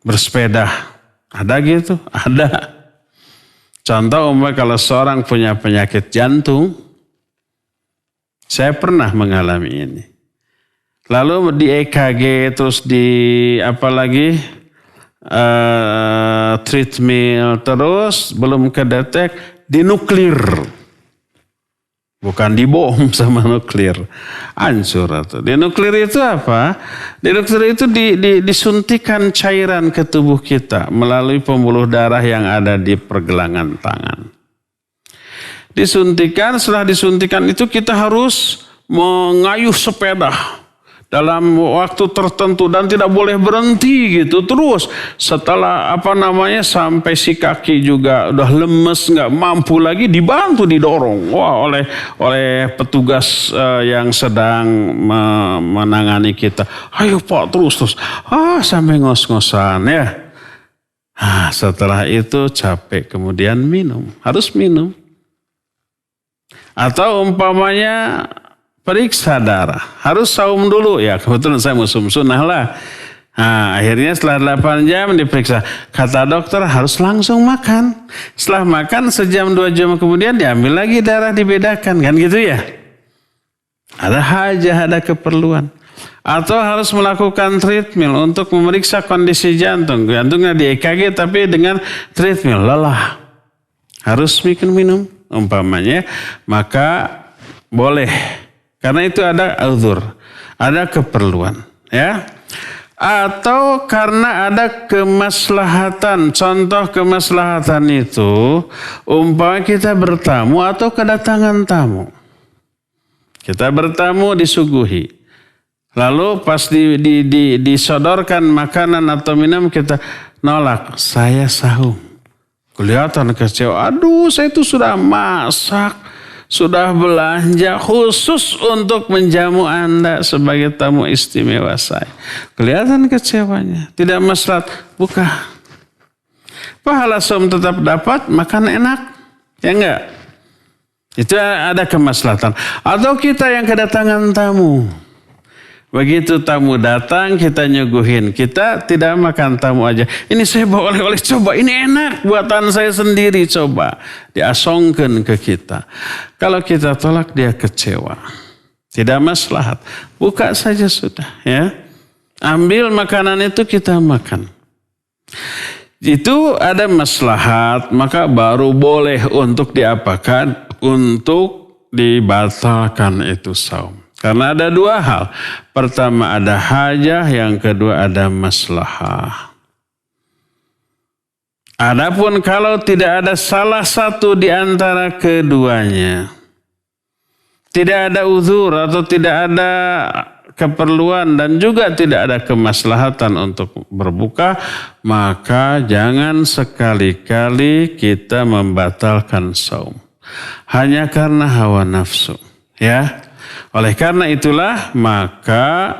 S3: Bersepeda. Ada gitu? Ada. Contoh umpamanya kalau seorang punya penyakit jantung. Saya pernah mengalami ini. Lalu di EKG terus di treatment terus belum kedetek di nuklir. Bukan dibom sama nuklir. Hancur atau. Di nuklir itu apa? Di nuklir itu disuntikan cairan ke tubuh kita melalui pembuluh darah yang ada di pergelangan tangan. Disuntikan, setelah disuntikan itu kita harus mengayuh sepeda dalam waktu tertentu dan tidak boleh berhenti gitu terus. Setelah sampai si kaki juga udah lemes nggak mampu lagi dibantu didorong oleh petugas yang sedang menangani kita. Ayo Pak terus sampai ngos-ngosan ya. Setelah itu capek kemudian harus minum. Atau umpamanya periksa darah. Harus saum dulu. Ya kebetulan saya musim sunnah lah. Akhirnya setelah 8 jam diperiksa. Kata dokter harus langsung makan. Setelah makan sejam 2 jam kemudian diambil lagi darah dibedakan. Kan gitu ya. Ada hajah, ada keperluan. Atau harus melakukan treatment untuk memeriksa kondisi jantung. Jantungnya di EKG tapi dengan treatment. Lelah. Harus minum umpamanya. Maka boleh. Karena itu ada uzur, ada keperluan, ya. Atau karena ada kemaslahatan. Contoh kemaslahatan itu, umpama kita bertamu atau kedatangan tamu. Kita bertamu disuguhi. Lalu pas disodorkan makanan atau minum kita nolak. Saya saum. Kelihatan kecewa. Aduh, saya itu sudah masak. Sudah belanja khusus untuk menjamu Anda sebagai tamu istimewa saya. Kelihatan kecewanya. Tidak maslahat. Buka. Pahala saum tetap dapat, makan enak. Ya enggak? Itu ada kemaslahatan. Atau kita yang kedatangan tamu. Begitu tamu datang, kita nyuguhin. Kita tidak makan tamu aja. Ini saya bawa oleh-oleh, coba. Ini enak, buatan saya sendiri, coba. Diasongkan ke kita. Kalau kita tolak, dia kecewa. Tidak maslahat. Buka saja sudah. Ya. Ambil makanan itu, kita makan. Itu ada maslahat, maka baru boleh untuk diapakan? Untuk dibatalkan itu saum. Karena ada dua hal. Pertama ada hajah, yang kedua ada maslahah. Adapun kalau tidak ada salah satu di antara keduanya, tidak ada uzur atau tidak ada keperluan dan juga tidak ada kemaslahatan untuk berbuka, maka jangan sekali-kali kita membatalkan saum hanya karena hawa nafsu, ya. Oleh karena itulah maka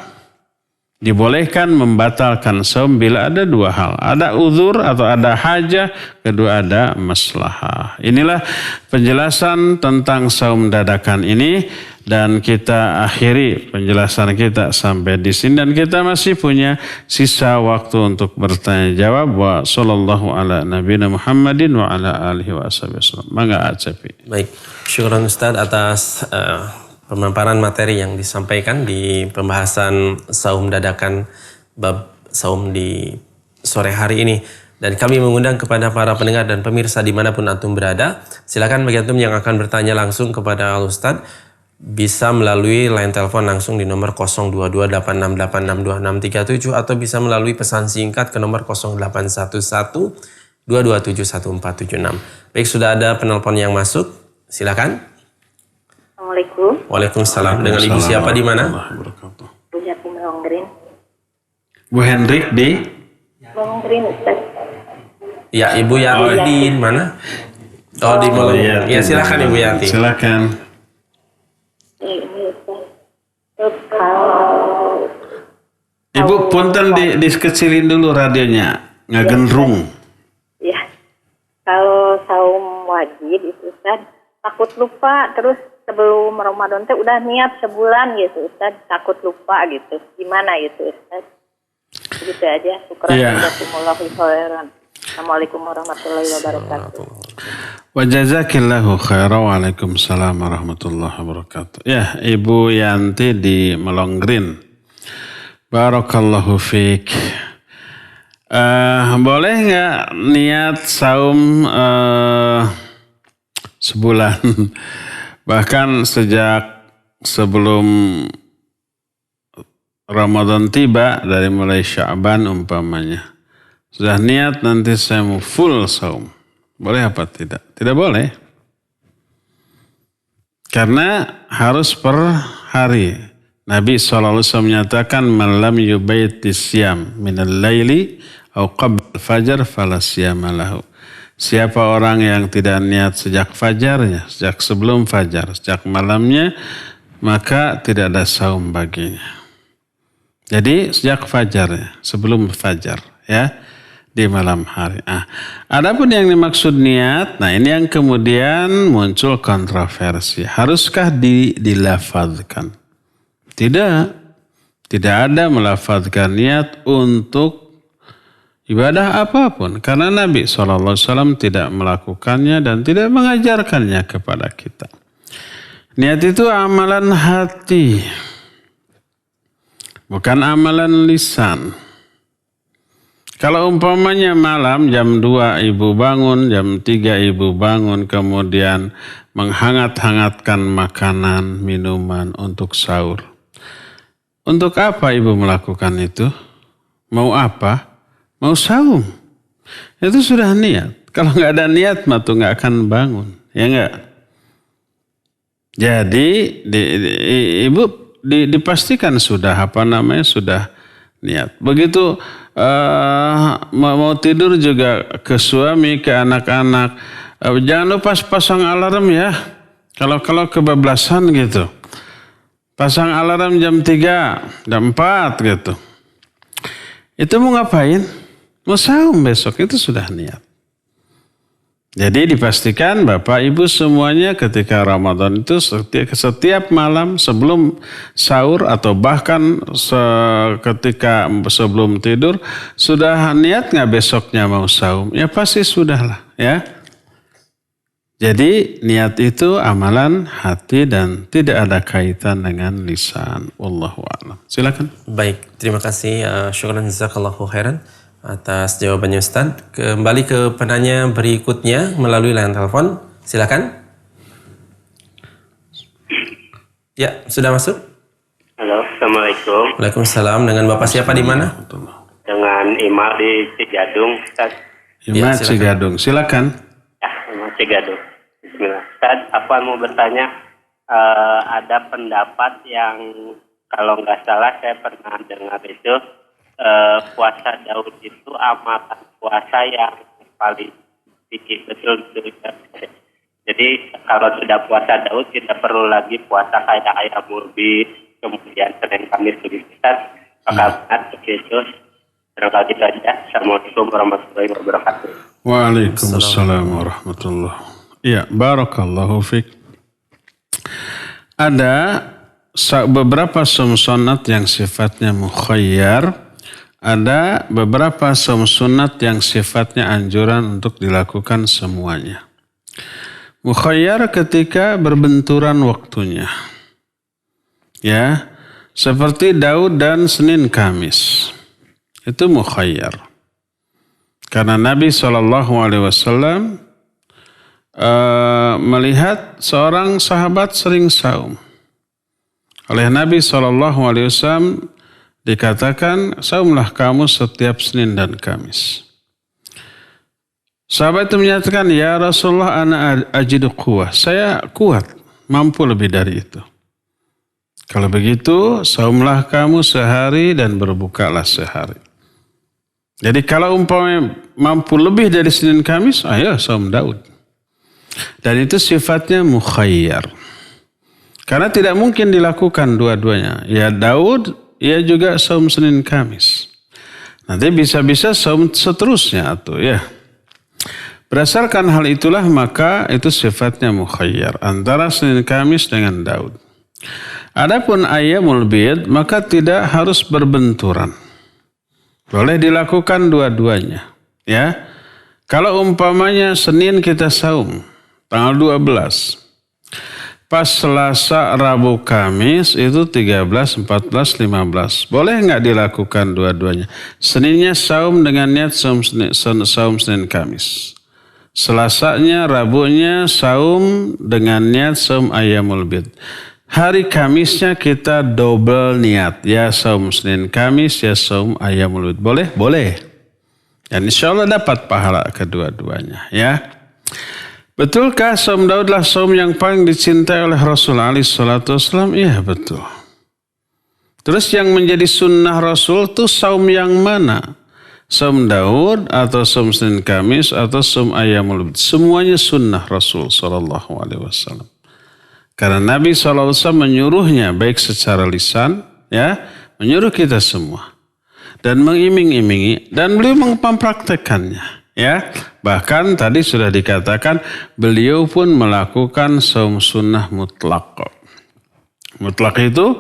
S3: dibolehkan membatalkan saum bila ada dua hal. Ada uzur atau ada hajah, kedua ada maslahah. Inilah penjelasan tentang saum dadakan ini dan kita akhiri penjelasan kita sampai di sini dan kita masih punya sisa waktu untuk bertanya jawab. Wa sallallahu ala nabiyina Muhammadin wa ala alihi wa wasallam. Mangga Acepi.
S4: Baik, syukran Ustaz atas pemaparan materi yang disampaikan di pembahasan saum dadakan bab saum di sore hari ini. Dan kami mengundang kepada para pendengar dan pemirsa dimanapun antum berada. Silakan bagi antum yang akan bertanya langsung kepada Al-Ustaz bisa melalui line telepon langsung di nomor 0228686267 atau bisa melalui pesan singkat ke nomor 0811-227-1476. Baik, sudah ada penelpon yang masuk. Silakan.
S5: Assalamualaikum.
S4: Waalaikumsalam. Dengan Ibu siapa di mana?
S5: Bu Yati Melonggerin.
S3: Bu Hendrik di
S5: Melonggerin, Ustaz.
S4: Ya, Ibu Yati di mana? Oh, di Melonggerin. Ya, silakan Ibu Yati.
S3: Silakan.
S5: Ini Ustaz. Kalau
S3: Ibu punten dikecilin dulu radionya, ngagendrung.
S5: ya, kalau saum wajib itu Ustaz, takut lupa terus sebelum Ramadan teh udah niat sebulan gitu Ustaz, takut lupa gitu. Gimana gitu Ustaz? Begitu aja. Syukran jazakumullahu khairan. Assalamualaikum warahmatullahi wabarakatuh.
S3: Wa jazakillahu khairan. Waalaikumsalam warahmatullahi wabarakatuh. Ya, Ibu Yanti di Melonggerin. Barakallahu fiik. Boleh nggak niat saum sebulan? Bahkan sejak sebelum Ramadan tiba, dari mulai Sya'ban umpamanya. Sudah niat nanti saya mau full saum. Boleh apa tidak? Tidak boleh. Karena harus per hari. Nabi SAW menyatakan, Man lam yubaiti siyam minal layli au qabl fajar fala siyama lahu. Siapa orang yang tidak niat sejak fajarnya, sejak sebelum fajar, sejak malamnya, maka tidak ada saum baginya. Jadi sejak fajarnya, sebelum fajar, ya, di malam hari. Adapun yang dimaksud niat, nah ini yang kemudian muncul kontroversi. Haruskah dilafadzkan? Tidak ada melafadzkan niat untuk ibadah apapun. Karena Nabi SAW tidak melakukannya dan tidak mengajarkannya kepada kita. Niat itu amalan hati. Bukan amalan lisan. Kalau umpamanya malam jam 2 ibu bangun, jam 3 ibu bangun, kemudian menghangat-hangatkan makanan, minuman untuk sahur. Untuk apa ibu melakukan itu? Mau apa? Mau saum. Itu sudah niat. Kalau nggak ada niat mah tuh nggak akan bangun, ya nggak? Jadi ibu dipastikan sudah sudah niat. Begitu mau tidur juga ke suami, ke anak-anak. Jangan lupa pasang alarm ya. Kalau kebablasan gitu. Pasang alarm jam 3, jam 4 gitu. Itu mau ngapain? Mau saum besok, itu sudah niat. Jadi dipastikan Bapak Ibu semuanya ketika Ramadan itu setiap malam sebelum sahur atau bahkan ketika sebelum tidur sudah niat nggak besoknya mau saum? Ya pasti sudahlah ya. Jadi niat itu amalan hati dan tidak ada kaitan dengan lisan. Wallahu a'lam. Silakan.
S4: Baik, terima kasih. Syukran jazakallahu khairan atas jawabannya Ustaz. Kembali ke penanya berikutnya melalui line telepon. Silakan. Ya, sudah masuk?
S6: Halo, Assalamualaikum.
S4: Waalaikumsalam. Dengan Bapak siapa di mana?
S6: Dengan Imal di Cigadung, Ustaz.
S3: Ima
S4: silakan.
S3: Cigadung, silakan.
S6: Ya, Imal Cigadung. Bismillah. Ustaz, apa mau bertanya? Ada pendapat yang kalau nggak salah saya pernah dengar itu puasa Daud itu amalan puasa yang paling sedikit, betul. Jadi kalau sudah puasa Daud tidak perlu lagi puasa kayak ayam mulbi, kemudian Senin Kamis begitu. Apakah benar begitu? Terima kasih saja. Assalamualaikum warahmatullahi wabarakatuh.
S3: Waalaikumsalam warahmatullahi. Iya, barakallahu fiik. Ada beberapa saum sunat yang sifatnya mukhayyar, ada beberapa saum sunat yang sifatnya anjuran untuk dilakukan semuanya. Mukhayyar ketika berbenturan waktunya. Ya, seperti Daud dan Senin Kamis. Itu mukhayyar. Karena Nabi SAW melihat seorang sahabat sering saum. Oleh Nabi SAW dikatakan, saumlah kamu setiap Senin dan Kamis. Sahabat itu menyatakan, ya Rasulullah, ana ajidu quwwah. Saya kuat, mampu lebih dari itu. Kalau begitu, saumlah kamu sehari dan berbukalah sehari. Jadi kalau umpamanya mampu lebih dari Senin Kamis, ayo saum Daud. Dan itu sifatnya mukhayyar. Karena tidak mungkin dilakukan dua-duanya. Ya Daud, ya juga saum Senin Kamis. Nanti bisa-bisa saum seterusnya atau ya. Berdasarkan hal itulah maka itu sifatnya mukhayyar antara Senin Kamis dengan Daud. Adapun ayyamul bid maka tidak harus berbenturan. Boleh dilakukan dua-duanya. Ya. Kalau umpamanya Senin kita saum tanggal 12. Pas Selasa, Rabu, Kamis itu 13, 14, 15. Boleh nggak dilakukan dua-duanya? Seninnya saum dengan niat saum Senin Kamis. Selasanya, Rabunya saum dengan niat saum ayyamul bid. Hari Kamisnya kita double niat. Ya saum Senin Kamis, ya saum ayyamul bid. Boleh? Boleh. Dan insya Allah dapat pahala kedua-duanya. Ya. Betulkah saum Daudlah saum yang paling dicintai oleh Rasul SAW? Iya betul. Terus yang menjadi sunnah Rasul itu saum yang mana? Saum Daud atau saum Senin Kamis atau saum ayyamul bid. Semuanya sunnah Rasul SAW. Karena Nabi SAW menyuruhnya baik secara lisan, ya, menyuruh kita semua. Dan mengiming-imingi dan beliau mempraktekannya. Ya, bahkan tadi sudah dikatakan beliau pun melakukan saum sunnah mutlak. Mutlak itu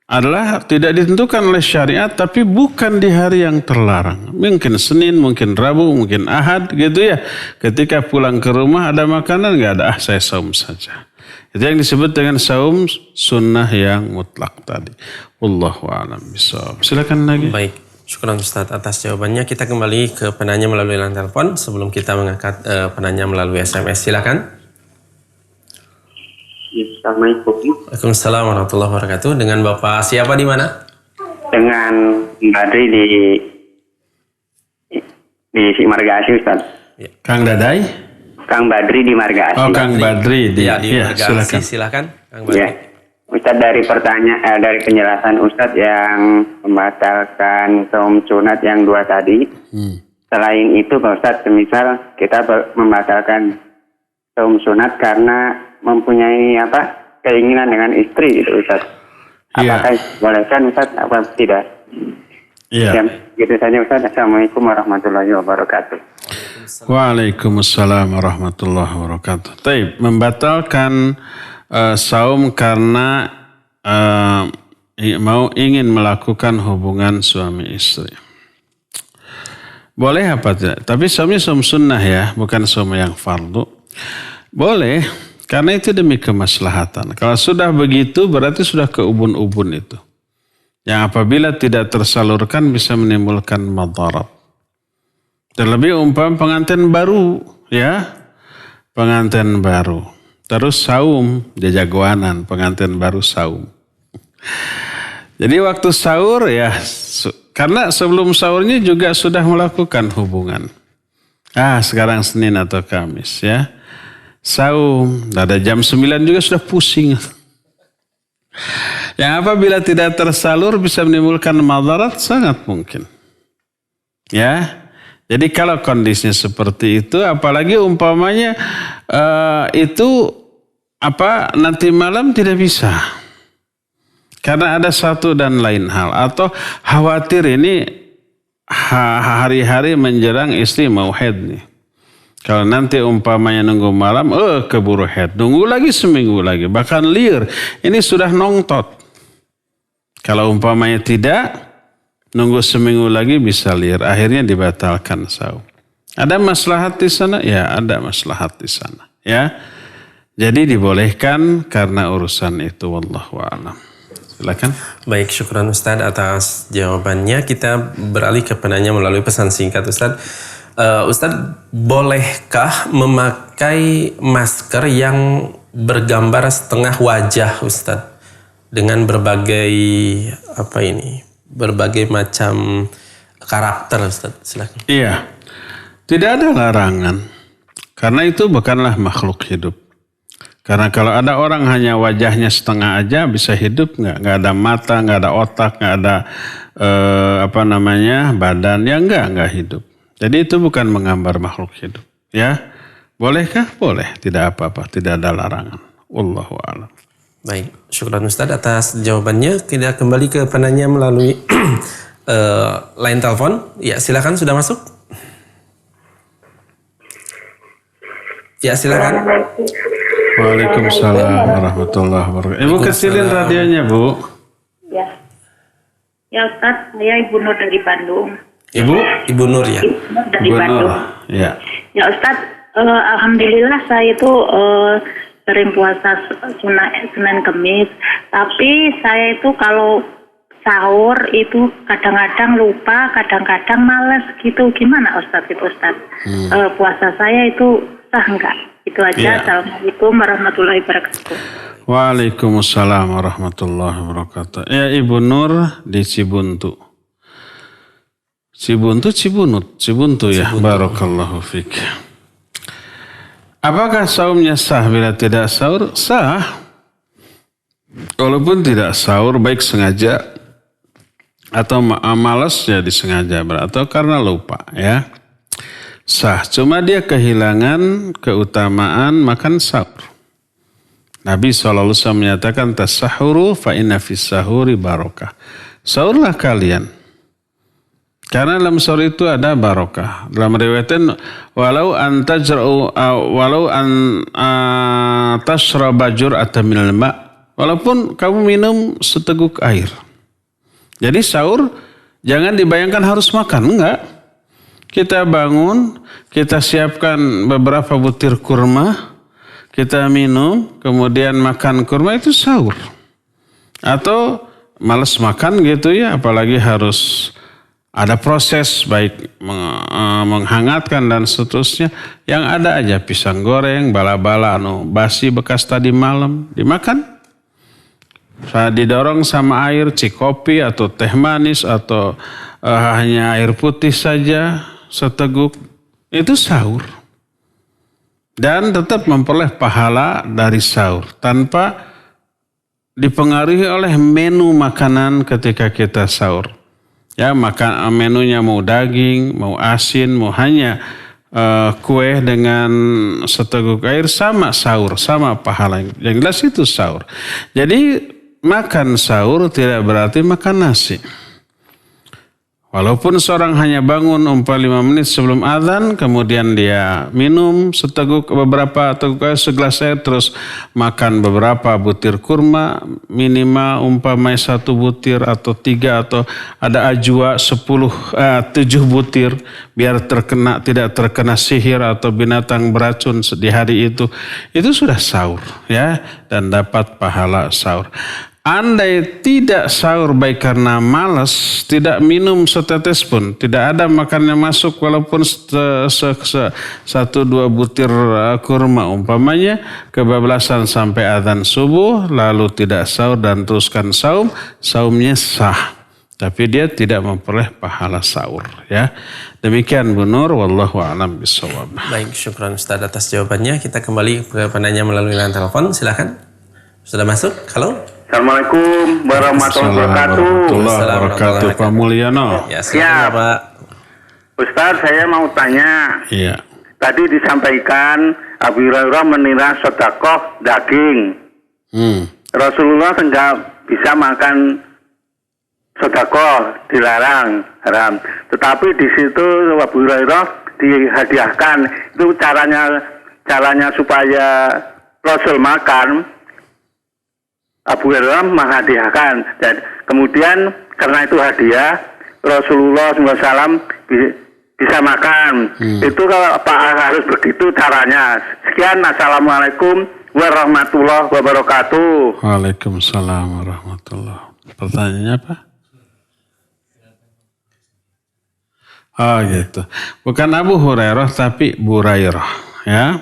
S3: adalah tidak ditentukan oleh syariat tapi bukan di hari yang terlarang. Mungkin Senin, mungkin Rabu, mungkin Ahad gitu ya. Ketika pulang ke rumah ada makanan nggak ada, saya saum saja. Itu yang disebut dengan saum sunnah yang mutlak tadi. Wallahu a'lam bishawab. Silakan lagi.
S4: Baik. Syukuran Ustaz atas jawabannya. Kita kembali ke penanya melalui line telepon sebelum kita mengangkat penanya melalui SMS. Silakan.
S6: Assalamualaikum.
S4: Waalaikumsalam warahmatullahi wabarakatuh. Dengan Bapak siapa di mana?
S6: Dengan Badri di Margasi, Ustaz.
S3: Kang Dadai?
S6: Kang Badri di Margasi.
S3: Oh, Kang Badri
S4: di
S3: ya,
S4: Margasi. Silakan. Kang Badri.
S6: Ya. Ustaz, dari dari penjelasan Ustaz yang membatalkan saum sunat yang 2 tadi. Selain itu Pak Ustaz, semisal kita membatalkan saum sunat karena mempunyai keinginan dengan istri gitu Ustaz. Apakah bolehkan Ustaz apa tidak?
S3: Iya.
S6: Ya, gitu saja Ustaz. Assalamualaikum warahmatullahi wabarakatuh.
S3: Waalaikumsalam warahmatullahi wabarakatuh. Taib, membatalkan saum karena ingin melakukan hubungan suami istri. Boleh apa tidak? Tapi saumnya saum sunnah ya, bukan saum yang fardu. Boleh, karena itu demi kemaslahatan. Kalau sudah begitu berarti sudah keubun-ubun itu. Yang apabila tidak tersalurkan bisa menimbulkan madarat. Terlebih umpam pengantin baru, ya. Pengantin baru. Terus saum, dia jagoanan, pengantin baru saum. Jadi waktu sahur ya, karena sebelum sahurnya juga sudah melakukan hubungan. Sekarang Senin atau Kamis ya. Saum, ada jam 9 juga sudah pusing. Yang apabila tidak tersalur bisa menimbulkan madarat sangat mungkin. Ya. Jadi kalau kondisinya seperti itu, apalagi umpamanya itu nanti malam tidak bisa. Karena ada satu dan lain hal. Atau khawatir ini hari-hari menjelang istri mau haid nih. Kalau nanti umpamanya nunggu malam, keburu haid. Nunggu lagi seminggu lagi. Bahkan liar. Ini sudah nongtot. Kalau umpamanya tidak, nunggu seminggu lagi bisa liar. Akhirnya dibatalkan saum. Ada maslahat di sana? Ya, ada maslahat di sana. Ya. Jadi dibolehkan karena urusan itu. Wallahu a'lam. Silakan.
S4: Baik, syukran Ustadz atas jawabannya. Kita beralih ke penanya melalui pesan singkat Ustadz. Ustadz, bolehkah memakai masker yang bergambar setengah wajah Ustadz? Dengan berbagai berbagai macam karakter Ustadz, silakan.
S3: Iya, tidak ada larangan. Karena itu bukanlah makhluk hidup. Karena kalau ada orang hanya wajahnya setengah aja bisa hidup nggak? Nggak ada mata, nggak ada otak, nggak ada badan, ya nggak hidup. Jadi itu bukan menggambar makhluk hidup. Ya, bolehkah? Boleh, tidak apa-apa, tidak ada larangan. Wallahu a'lam.
S4: Baik, syukran Ustadz atas jawabannya. Kita kembali ke penanya melalui line telepon. Ya, silakan, sudah masuk. Ya, silakan.
S3: Waalaikumsalam warahmatullahi wabarakatuh. Ibu kecilin radionya, Bu.
S5: Ya. Ya Ustadz, saya Ibu Nur dari Bandung.
S4: Ibu Nur ya?
S5: Ibu Nur dari
S3: Bu
S5: Bandung.
S3: Nur, ya.
S5: Ya Ustadz, alhamdulillah saya itu sering puasa Senin Kemis. Tapi saya itu kalau sahur itu kadang-kadang lupa, kadang-kadang males gitu. Gimana Ustadz itu Ustadz? Puasa saya itu sah enggak? Itu aja.
S3: Ya.
S5: Assalamualaikum warahmatullahi wabarakatuh.
S3: Waalaikumsalam warahmatullahi wabarakatuh. Ya, Ibu Nur di Cibuntu. Cibuntu ya. Barakallahu fiik. Apakah saumnya sah bila tidak sahur? Sah. Walaupun tidak sahur, baik sengaja atau malas ya disengaja, atau karena lupa ya. Sah, cuma dia kehilangan keutamaan makan sahur. Nabi SAW menyatakan tasahuru fa inna fis sahuri barokah. Sahurlah kalian. Karena dalam sahur itu ada barokah. Dalam riwayatnya walau an tashraba jur'atan minal ma', walaupun kamu minum seteguk air. Jadi sahur jangan dibayangkan harus makan, enggak. Kita bangun, kita siapkan beberapa butir kurma, kita minum, kemudian makan kurma, itu sahur. Atau malas makan gitu ya, apalagi harus ada proses baik menghangatkan dan seterusnya. Yang ada aja pisang goreng, bala-bala, basi bekas tadi malam, dimakan. Didorong sama air, cikopi atau teh manis atau hanya air putih saja, seteguk, itu sahur. Dan tetap memperoleh pahala dari sahur tanpa dipengaruhi oleh menu makanan ketika kita sahur. Ya, makan menunya mau daging, mau asin, mau hanya kue dengan seteguk air, sama sahur, sama pahala. Yang jelas itu sahur. Jadi makan sahur tidak berarti makan nasi. Walaupun seorang hanya bangun 5 menit sebelum azan, kemudian dia minum beberapa teguk air, segelas air, terus makan beberapa butir kurma, minimal umpamanya 1 butir atau 3, atau ada ajwa 7 butir, biar tidak terkena sihir atau binatang beracun di hari itu sudah sahur ya, dan dapat pahala sahur. andai tidak sahur baik karena malas, tidak minum setetes pun, tidak ada makannya masuk walaupun 1-2 butir kurma umpamanya, kebablasan sampai azan subuh, lalu tidak sahur dan teruskan saum, saumnya sah. Tapi dia tidak memperoleh pahala sahur, ya. Demikian Bu Nur, wallahu a'lam bishawab.
S4: Baik, syukran Ustaz atas jawabannya. Kita kembali ke penanya melalui line telepon. Silakan. Sudah masuk? Halo.
S7: Assalamualaikum warahmatullahi wabarakatuh.
S3: Wabarakatuh, Pak Mulyono.
S4: Ya, silakan Pak.
S7: Ustaz, saya mau tanya.
S3: Iya.
S7: Tadi disampaikan Abu Hurairah menira sedekah daging. Rasulullah enggak bisa makan sedekah, dilarang, haram. Tetapi di situ Abu Hurairah dihadiahkan. Itu caranya supaya Rasul makan. Abu Hurairah menghadiahkan. Dan kemudian karena itu hadiah, Rasulullah SAW bisa makan. Itu kalau Pak harus begitu caranya. Sekian, assalamualaikum warahmatullahi wabarakatuh.
S3: Waalaikumsalam warahmatullahi wabarakatuh. Pertanyaannya apa? Oh gitu. Bukan Abu Hurairah tapi Burairah, ya.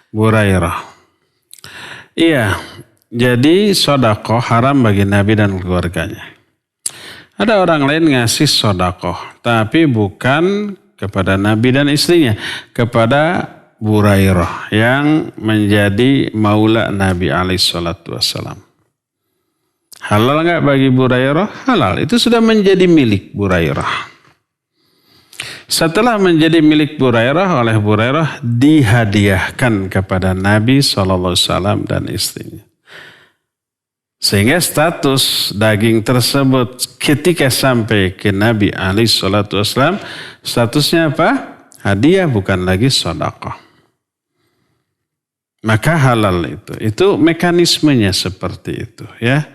S3: Burairah. Iya. Jadi sedekah haram bagi Nabi dan keluarganya. Ada orang lain ngasih sedekah, tapi bukan kepada Nabi dan istrinya, kepada Burairah yang menjadi maula Nabi alaihissalam. Halal nggak bagi Burairah? Halal. Itu sudah menjadi milik Burairah. Setelah menjadi milik Burairah, oleh Burairah dihadiahkan kepada Nabi SAW dan istrinya. Sehingga status daging tersebut ketika sampai ke Nabi SAW, statusnya apa? Hadiah, bukan lagi sedekah. Maka halal itu. Itu mekanismenya seperti itu, ya.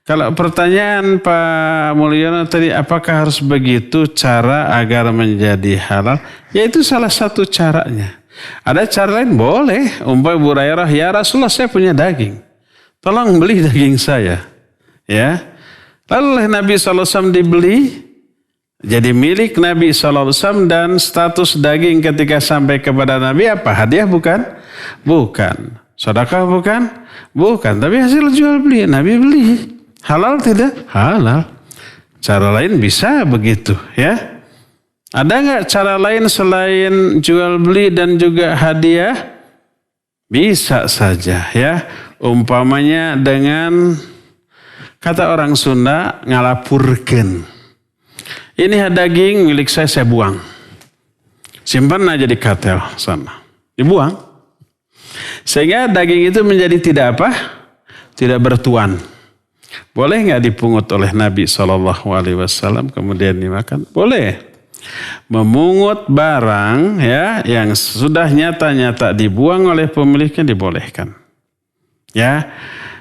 S3: Kalau pertanyaan Pak Mulyono tadi, apakah harus begitu cara agar menjadi halal? Ya itu salah satu caranya. Ada cara lain, boleh. Umpamanya Bu Hurairah, ya Rasulullah saya punya daging. Tolong beli daging saya. Ya. Lalu oleh Nabi SAW dibeli. Jadi milik Nabi SAW dan status daging ketika sampai kepada Nabi apa? Hadiah bukan? Bukan. Sedekah bukan? Bukan. Tapi hasil jual beli. Nabi beli. Halal tidak? Halal. Cara lain bisa begitu, ya. Ada nggak cara lain selain jual beli dan juga hadiah? Bisa saja, ya. Umpamanya dengan kata orang Sunda ngalapurkeun. Ini daging milik saya buang. Simpan aja di katel sana. Dibuang. Sehingga daging itu menjadi tidak apa? Tidak bertuan. Boleh nggak dipungut oleh Nabi SAW kemudian dimakan? Boleh. Memungut barang ya yang sudah nyata-nyata dibuang oleh pemiliknya dibolehkan. Ya,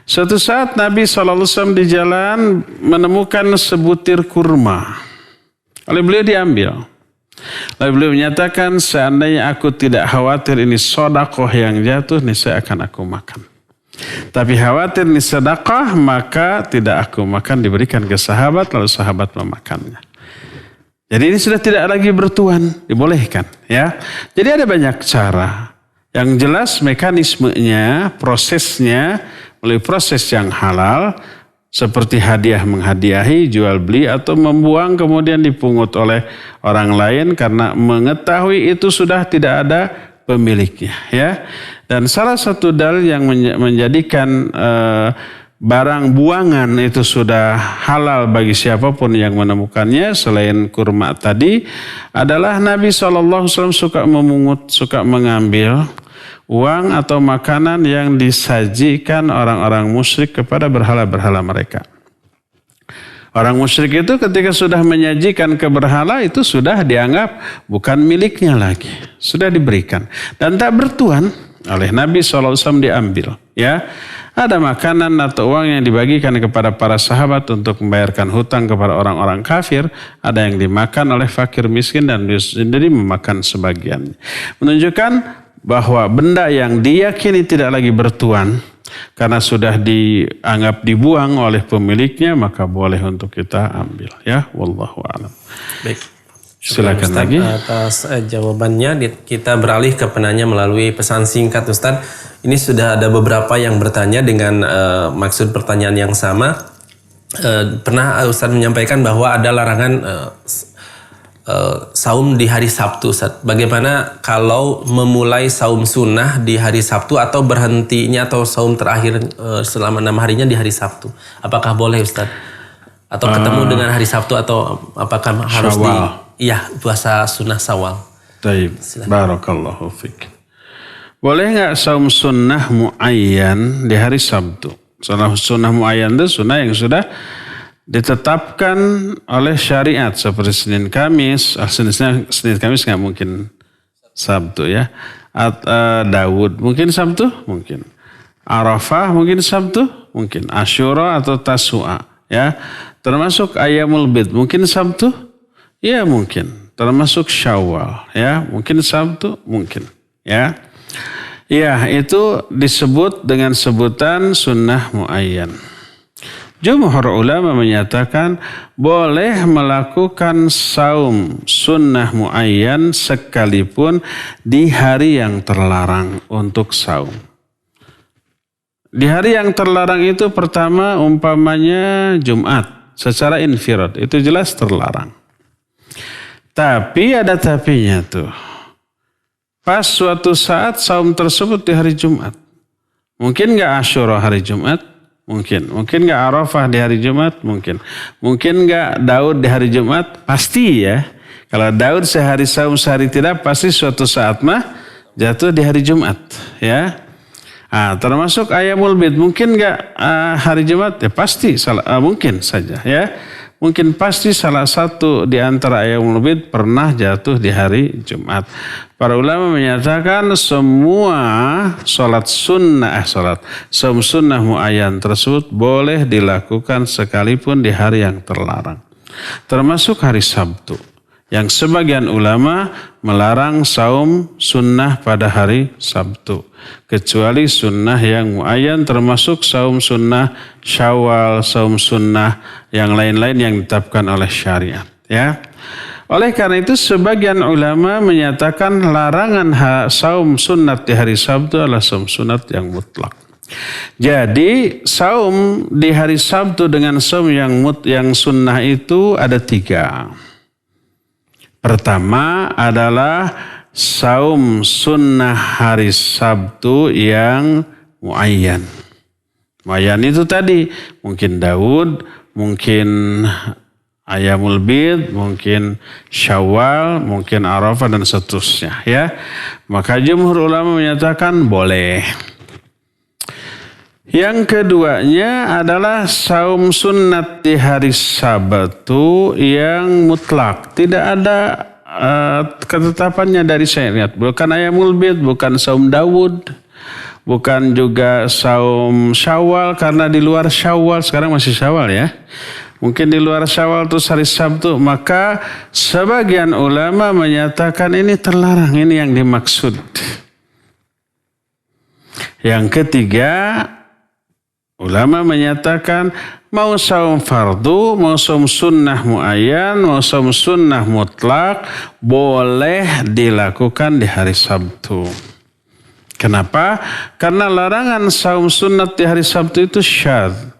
S3: suatu saat Nabi SAW di jalan menemukan sebutir kurma. Oleh beliau diambil. Lalu beliau menyatakan, seandainya aku tidak khawatir ini sedekah yang jatuh, niscaya akan aku makan. Tapi khawatir ini sedekah, maka tidak aku makan, diberikan ke sahabat, lalu sahabat memakannya. Jadi ini sudah tidak lagi bertuan, dibolehkan. Ya. Jadi ada banyak cara. Yang jelas mekanismenya, prosesnya, melalui proses yang halal, seperti hadiah menghadiahi, jual beli, atau membuang kemudian dipungut oleh orang lain karena mengetahui itu sudah tidak ada pemiliknya. Ya. Dan salah satu dalil yang menjadikan barang buangan itu sudah halal bagi siapapun yang menemukannya selain kurma tadi adalah Nabi SAW suka memungut, suka mengambil uang atau makanan yang disajikan orang-orang musyrik kepada berhala-berhala mereka. Orang musyrik itu ketika sudah menyajikan ke berhala itu sudah dianggap bukan miliknya lagi. Sudah diberikan. Dan tak bertuan oleh Nabi SAW diambil. Ya, ada makanan atau uang yang dibagikan kepada para sahabat untuk membayarkan hutang kepada orang-orang kafir. Ada yang dimakan oleh fakir miskin dan dia sendiri memakan sebagian. Menunjukkan bahwa benda yang diyakini tidak lagi bertuan, karena sudah dianggap dibuang oleh pemiliknya, maka boleh untuk kita ambil. Ya, wallahu a'lam.
S4: Baik.
S3: Silakan
S4: Ustaz,
S3: lagi.
S4: atas jawabannya. Kita beralih ke penanya melalui pesan singkat, Ustaz. Ini sudah ada beberapa yang bertanya dengan maksud pertanyaan yang sama. Pernah Ustaz menyampaikan bahwa ada larangan saum di hari Sabtu, Ustaz. Bagaimana kalau memulai saum sunnah di hari Sabtu atau berhentinya atau saum terakhir selama 6 harinya di hari Sabtu? Apakah boleh, Ustaz? Atau ketemu dengan hari Sabtu atau apakah harus puasa sunnah Syawal?
S3: Taib. Barakallahu fiik. Boleh nggak saum sunnah muayyan di hari Sabtu? Sunnah muayyan itu sunnah yang sudah ditetapkan oleh syariat seperti Senin Kamis. Senin Kamis nggak mungkin Sabtu ya. Daud mungkin Sabtu, mungkin. Arafah mungkin Sabtu, mungkin. Asyura atau Tasua ya. Termasuk Ayyamul Bid mungkin Sabtu, ya mungkin. Termasuk Syawal ya, mungkin Sabtu, mungkin ya. Ya, itu disebut dengan sebutan sunnah muayyan. Jumhur ulama menyatakan boleh melakukan saum sunnah muayyan sekalipun di hari yang terlarang untuk saum. Di hari yang terlarang itu pertama umpamanya Jumat secara infirad, itu jelas terlarang. Tapi ada tapinya tuh. Pas suatu saat saum tersebut di hari Jumat. Mungkin gak Asyura hari Jumat? Mungkin nggak Arafah di hari Jumat? Mungkin nggak Daud di hari Jumat? Pasti ya. Kalau Daud sehari saum sehari tidak, pasti suatu saat mah jatuh di hari Jumat ya. Termasuk Ayyamul Bid, mungkin nggak hari Jumat? Ya pasti mungkin saja ya. Mungkin pasti salah satu di antara Ayyamul Bid pernah jatuh di hari Jumat. Para ulama menyatakan semua saum sunnah muayyan tersebut boleh dilakukan sekalipun di hari yang terlarang. Termasuk hari Sabtu. Yang sebagian ulama melarang saum sunnah pada hari Sabtu. Kecuali sunnah yang muayyan, termasuk saum sunnah Syawal, saum sunnah yang lain-lain yang ditetapkan oleh syariat. Ya. Oleh karena itu sebagian ulama menyatakan larangan saum sunat di hari Sabtu adalah saum sunat yang mutlak. Jadi saum di hari Sabtu dengan saum yang sunnah itu ada 3. Pertama adalah saum sunnah hari Sabtu yang muayyan. Muayyan itu tadi mungkin Daud, mungkin Ayyamul Bid, mungkin Syawal, mungkin Arafah dan seterusnya ya. Maka jumhur ulama menyatakan boleh. Yang keduanya adalah saum sunnat di hari Sabtu yang mutlak. Tidak ada ketetapannya dari syariat. Bukan Ayyamul Bid, bukan saum Daud, bukan juga saum Syawal karena di luar Syawal, sekarang masih Syawal ya. Mungkin di luar Syawal terus hari Sabtu, maka sebagian ulama menyatakan ini terlarang, ini yang dimaksud. Yang ketiga, ulama menyatakan mau saum fardu, mau saum sunnah muayyan, mau saum sunnah mutlak, boleh dilakukan di hari Sabtu. Kenapa? Karena larangan saum sunnat di hari Sabtu itu syadz.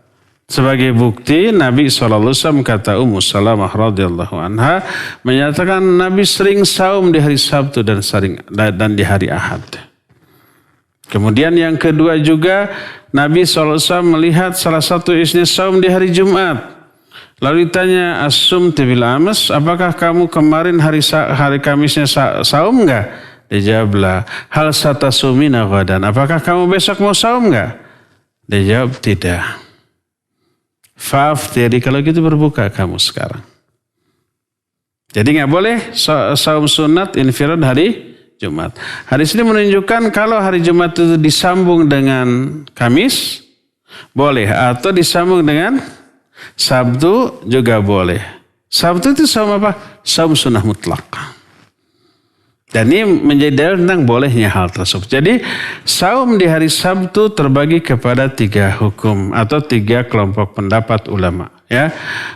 S3: Sebagai bukti Nabi SAW kata Ummu Salamah radhiyallahu anha menyatakan Nabi sering saum di hari Sabtu dan di hari Ahad. Kemudian yang kedua juga Nabi SAW melihat salah satu istrinya saum di hari Jumat. Lalu ditanya as-sumti bil amas, apakah kamu kemarin hari Kamisnya saum enggak? Dijawablah, hal satasumina ghadan, apakah kamu besok mau saum enggak? Dijawab tidak. Jadi kalau gitu berbuka kamu sekarang. Jadi nggak boleh saum sunat infirad hari Jumat. Hadis ini menunjukkan kalau hari Jumat itu disambung dengan Kamis boleh, atau disambung dengan Sabtu juga boleh. Sabtu itu saum apa? Saum sunnah mutlak. Dan ini menjadi dalil tentang bolehnya hal tersebut. Jadi saum di hari Sabtu terbagi kepada 3 hukum atau 3 kelompok pendapat ulama. Ya,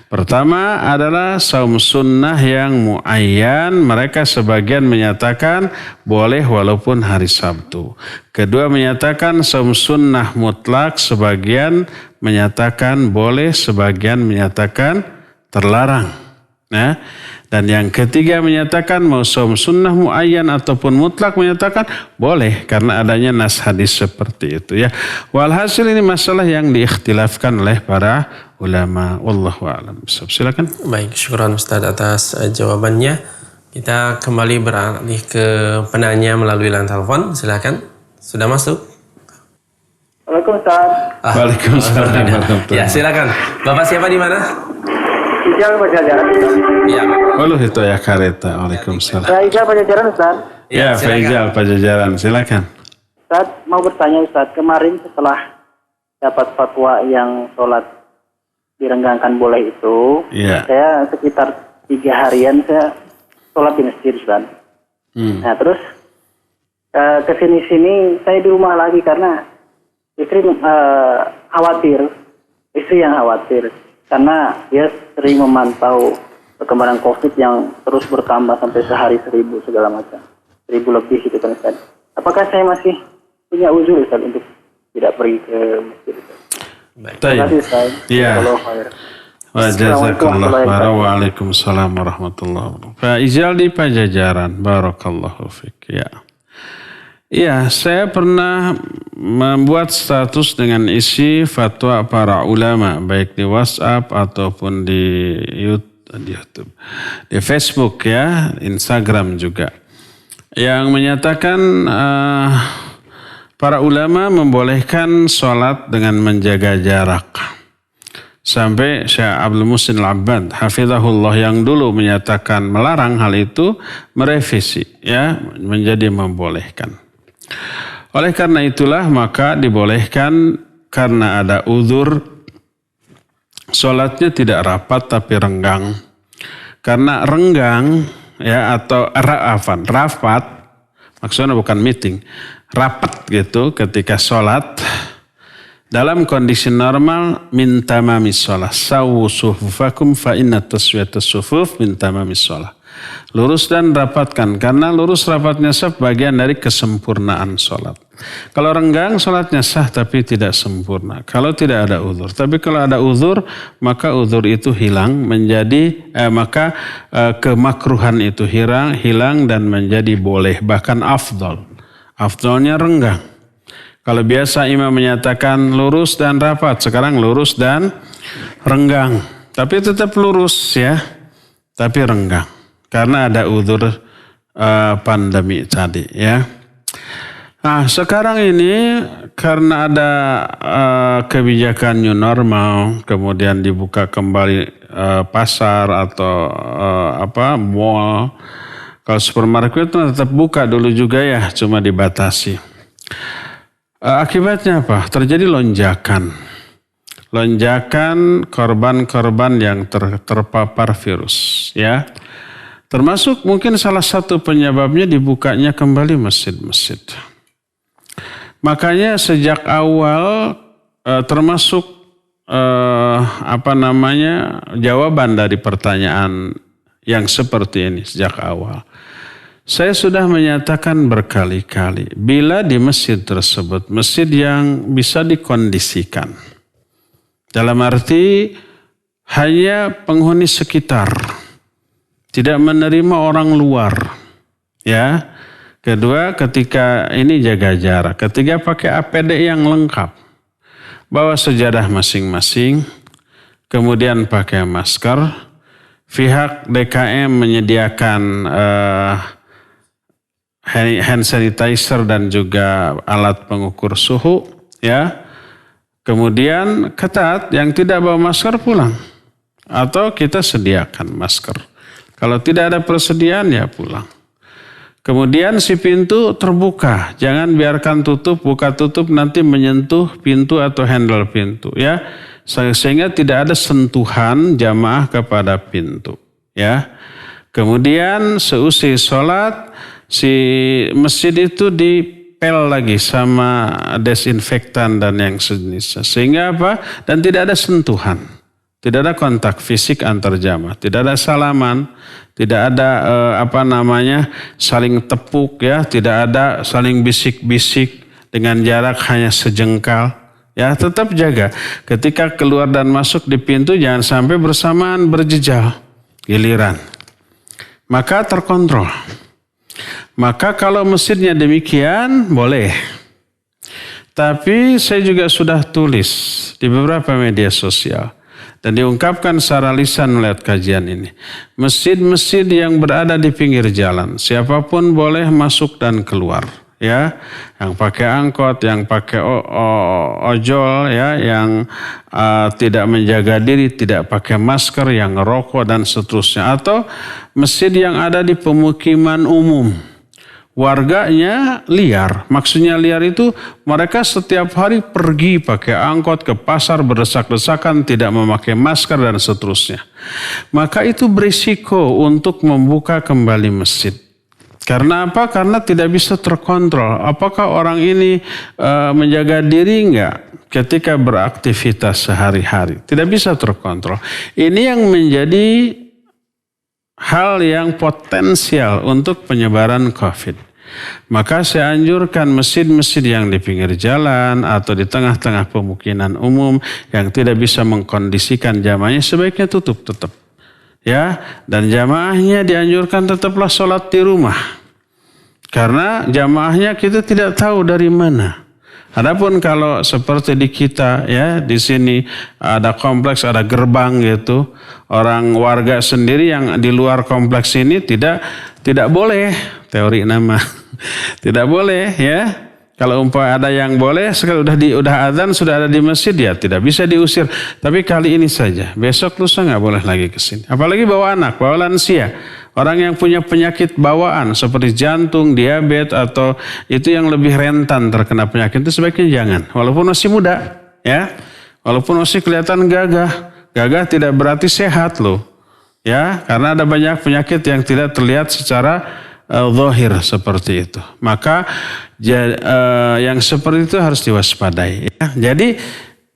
S3: pertama adalah saum sunnah yang muayyan. Mereka sebagian menyatakan boleh walaupun hari Sabtu. Kedua menyatakan saum sunnah mutlak. Sebagian menyatakan boleh, sebagian menyatakan terlarang. Ya. Dan yang ketiga menyatakan mau saum sunnah muayyan ataupun mutlak menyatakan boleh karena adanya nas hadis seperti itu ya. Walhasil ini masalah yang diikhtilafkan oleh para ulama. Wallahu a'lam. Silakan.
S4: Baik, syukran Ustaz atas jawabannya. Kita kembali beralih ke penanya melalui line telepon. Silakan. Sudah masuk?
S8: Waalaikumsalam.
S3: Waalaikumsalam.
S4: Ya, silakan. Bapak siapa di mana?
S8: Ijal Pajajaran.
S4: Ya,
S3: Walau itu ya kareta. Waalaikumsalam.
S8: Saya Ijal Pajajaran, Ustaz.
S3: Ya, Faizal Pajajaran. Silakan.
S8: Ustaz, mau bertanya Ustaz, kemarin setelah dapat fatwa yang sholat direnggangkan boleh itu, saya sekitar 3 harian saya sholat di masjid, Ustaz. Nah, terus kesini-sini saya di rumah lagi karena istri khawatir, istri yang khawatir. Karena dia sering memantau perkembangan COVID yang terus bertambah sampai sehari 1000 segala macam. 1000 lebih gitu kan Ustaz. Apakah saya masih punya uzur Ustaz untuk tidak pergi ke masjid Ustaz? Terima kasih Ustaz.
S3: Iya.
S8: Jazakallah khairan.
S3: Waalaikumsalam warahmatullahi wabarakatuh. Pak Ijal di Pajajaran. Barakallahu fiik. Ya. Iya, saya pernah membuat status dengan isi fatwa para ulama baik di WhatsApp ataupun di YouTube, di Facebook ya, Instagram juga, yang menyatakan para ulama membolehkan sholat dengan menjaga jarak. Sampai Syekh Abdul Muhsin Al-Abbad hafizahullah yang dulu menyatakan melarang hal itu merevisi ya menjadi membolehkan. Oleh karena itulah maka dibolehkan karena ada uzur sholatnya tidak rapat tapi renggang. Karena renggang ya atau rapat maksudnya bukan meeting, rapat gitu ketika sholat dalam kondisi normal min tamamis sholat. Sawu sufufakum fa inna taswiyatas sufuf min tamamis sholat. Lurus dan rapatkan, karena lurus rapatnya sah bagian dari kesempurnaan sholat. Kalau renggang sholatnya sah tapi tidak sempurna. Kalau tidak ada uzur. Tapi kalau ada uzur maka uzur itu hilang menjadi maka kemakruhan itu hilang dan menjadi boleh bahkan afdol. Afdolnya renggang. Kalau biasa imam menyatakan lurus dan rapat, sekarang lurus dan renggang. Tapi tetap lurus ya, tapi renggang. Karena ada uzur pandemi tadi ya. Nah sekarang ini karena ada kebijakan new normal, kemudian dibuka kembali pasar atau mall. Kalau supermarket itu tetap buka dulu juga ya, cuma dibatasi. Akibatnya apa? Terjadi lonjakan korban-korban yang terpapar virus ya. Termasuk mungkin salah satu penyebabnya dibukanya kembali masjid-masjid. Makanya sejak awal termasuk jawaban dari pertanyaan yang seperti ini sejak awal. Saya sudah menyatakan berkali-kali bila di masjid tersebut, masjid yang bisa dikondisikan. Dalam arti hanya penghuni sekitar. Tidak menerima orang luar. Ya. Kedua, ketika ini jaga jarak. Ketiga, pakai APD yang lengkap. Bawa sejadah masing-masing. Kemudian pakai masker. Pihak DKM menyediakan hand sanitizer dan juga alat pengukur suhu. Ya. Kemudian ketat, yang tidak bawa masker pulang. Atau kita sediakan masker. Kalau tidak ada persediaan ya pulang. Kemudian si pintu terbuka. Jangan biarkan buka tutup nanti menyentuh pintu atau handle pintu ya. Sehingga tidak ada sentuhan jamaah kepada pintu ya. Kemudian seusai sholat si masjid itu dipel lagi sama desinfektan dan yang sejenisnya. Sehingga apa? Dan tidak ada sentuhan. Tidak ada kontak fisik antar jamaah. Tidak ada salaman. Tidak ada saling tepuk ya. Tidak ada saling bisik-bisik dengan jarak hanya sejengkal. Ya, tetap jaga. Ketika keluar dan masuk di pintu jangan sampai bersamaan berjejal. Giliran. Maka terkontrol. Maka kalau masjidnya demikian boleh. Tapi saya juga sudah tulis di beberapa media sosial. Dan diungkapkan secara lisan melihat kajian ini. Masjid-masjid yang berada di pinggir jalan. Siapapun boleh masuk dan keluar. Ya, yang pakai angkot, yang pakai ojol, ya, yang tidak menjaga diri, tidak pakai masker, yang ngerokok dan seterusnya. Atau masjid yang ada di pemukiman umum, warganya liar. Maksudnya liar itu mereka setiap hari pergi pakai angkot ke pasar berdesak-desakan, tidak memakai masker dan seterusnya. Maka itu berisiko untuk membuka kembali masjid. Karena apa? Karena tidak bisa terkontrol. Apakah orang ini menjaga diri enggak ketika beraktivitas sehari-hari? Tidak bisa terkontrol. Ini yang menjadi hal yang potensial untuk penyebaran COVID. Maka saya anjurkan masjid-masjid yang di pinggir jalan atau di tengah-tengah pemukiman umum yang tidak bisa mengkondisikan jamaahnya sebaiknya tutup tetap. Ya, dan jamaahnya dianjurkan tetaplah sholat di rumah. Karena jamaahnya kita tidak tahu dari mana. Adapun kalau seperti di kita ya, di sini ada kompleks, ada gerbang gitu. Orang warga sendiri yang di luar kompleks ini tidak boleh, teori nama. Tidak boleh ya. Kalau umpama ada yang boleh, sekali udah azan sudah ada di masjid ya tidak bisa diusir. Tapi kali ini saja, besok lusa nggak boleh lagi ke sini. Apalagi bawa anak, bawa lansia, orang yang punya penyakit bawaan seperti jantung, diabetes atau itu yang lebih rentan terkena penyakit itu sebaiknya jangan. Walaupun masih muda, ya, walaupun masih kelihatan gagah tidak berarti sehat loh, ya, karena ada banyak penyakit yang tidak terlihat secara zahir seperti itu. Maka yang seperti itu harus diwaspadai. Ya. Jadi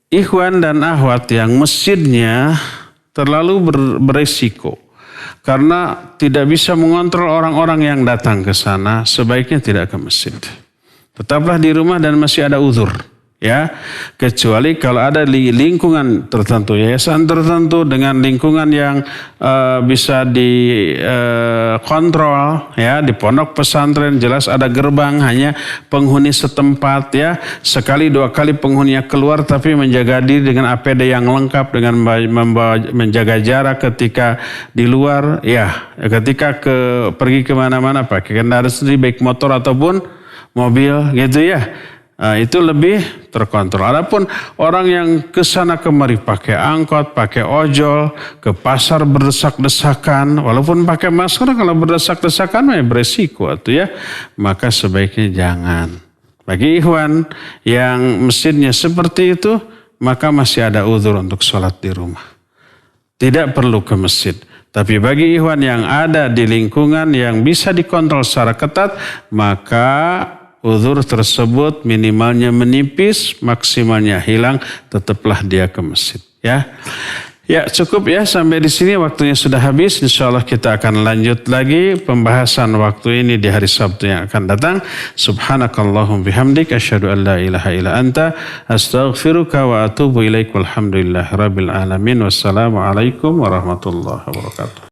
S3: ikhwan dan akhwat yang masjidnya terlalu beresiko karena tidak bisa mengontrol orang-orang yang datang ke sana, sebaiknya tidak ke masjid. Tetaplah di rumah dan masih ada uzur. Ya, kecuali kalau ada di lingkungan tertentu, yayasan tertentu dengan lingkungan yang bisa dikontrol, ya, di pondok pesantren jelas ada gerbang hanya penghuni setempat, ya, sekali dua kali penghuninya keluar tapi menjaga diri dengan APD yang lengkap dengan menjaga jarak ketika di luar, ya, ketika pergi kemana-mana pakai kendaraan sendiri baik motor ataupun mobil, gitu ya. Itu lebih terkontrol. Adapun orang yang kesana kemari pakai angkot, pakai ojol, ke pasar berdesak-desakan, walaupun pakai masker kalau berdesak-desakan beresiko tuh ya, maka sebaiknya jangan. Bagi ikhwan yang masjidnya seperti itu, maka masih ada uzur untuk sholat di rumah. Tidak perlu ke masjid. Tapi bagi ikhwan yang ada di lingkungan yang bisa dikontrol secara ketat, maka uzur tersebut minimalnya menipis, maksimalnya hilang, tetaplah dia ke masjid. Ya cukup ya sampai di sini, waktunya sudah habis. Insyaallah kita akan lanjut lagi pembahasan waktu ini di hari Sabtu yang akan datang. Subhanakallahum bihamdik asyhadu an la ilaha illa anta astaghfiruka wa atubu ilaik. Walhamdulillahirabbil alamin. Wassalamualaikum warahmatullahi wabarakatuh.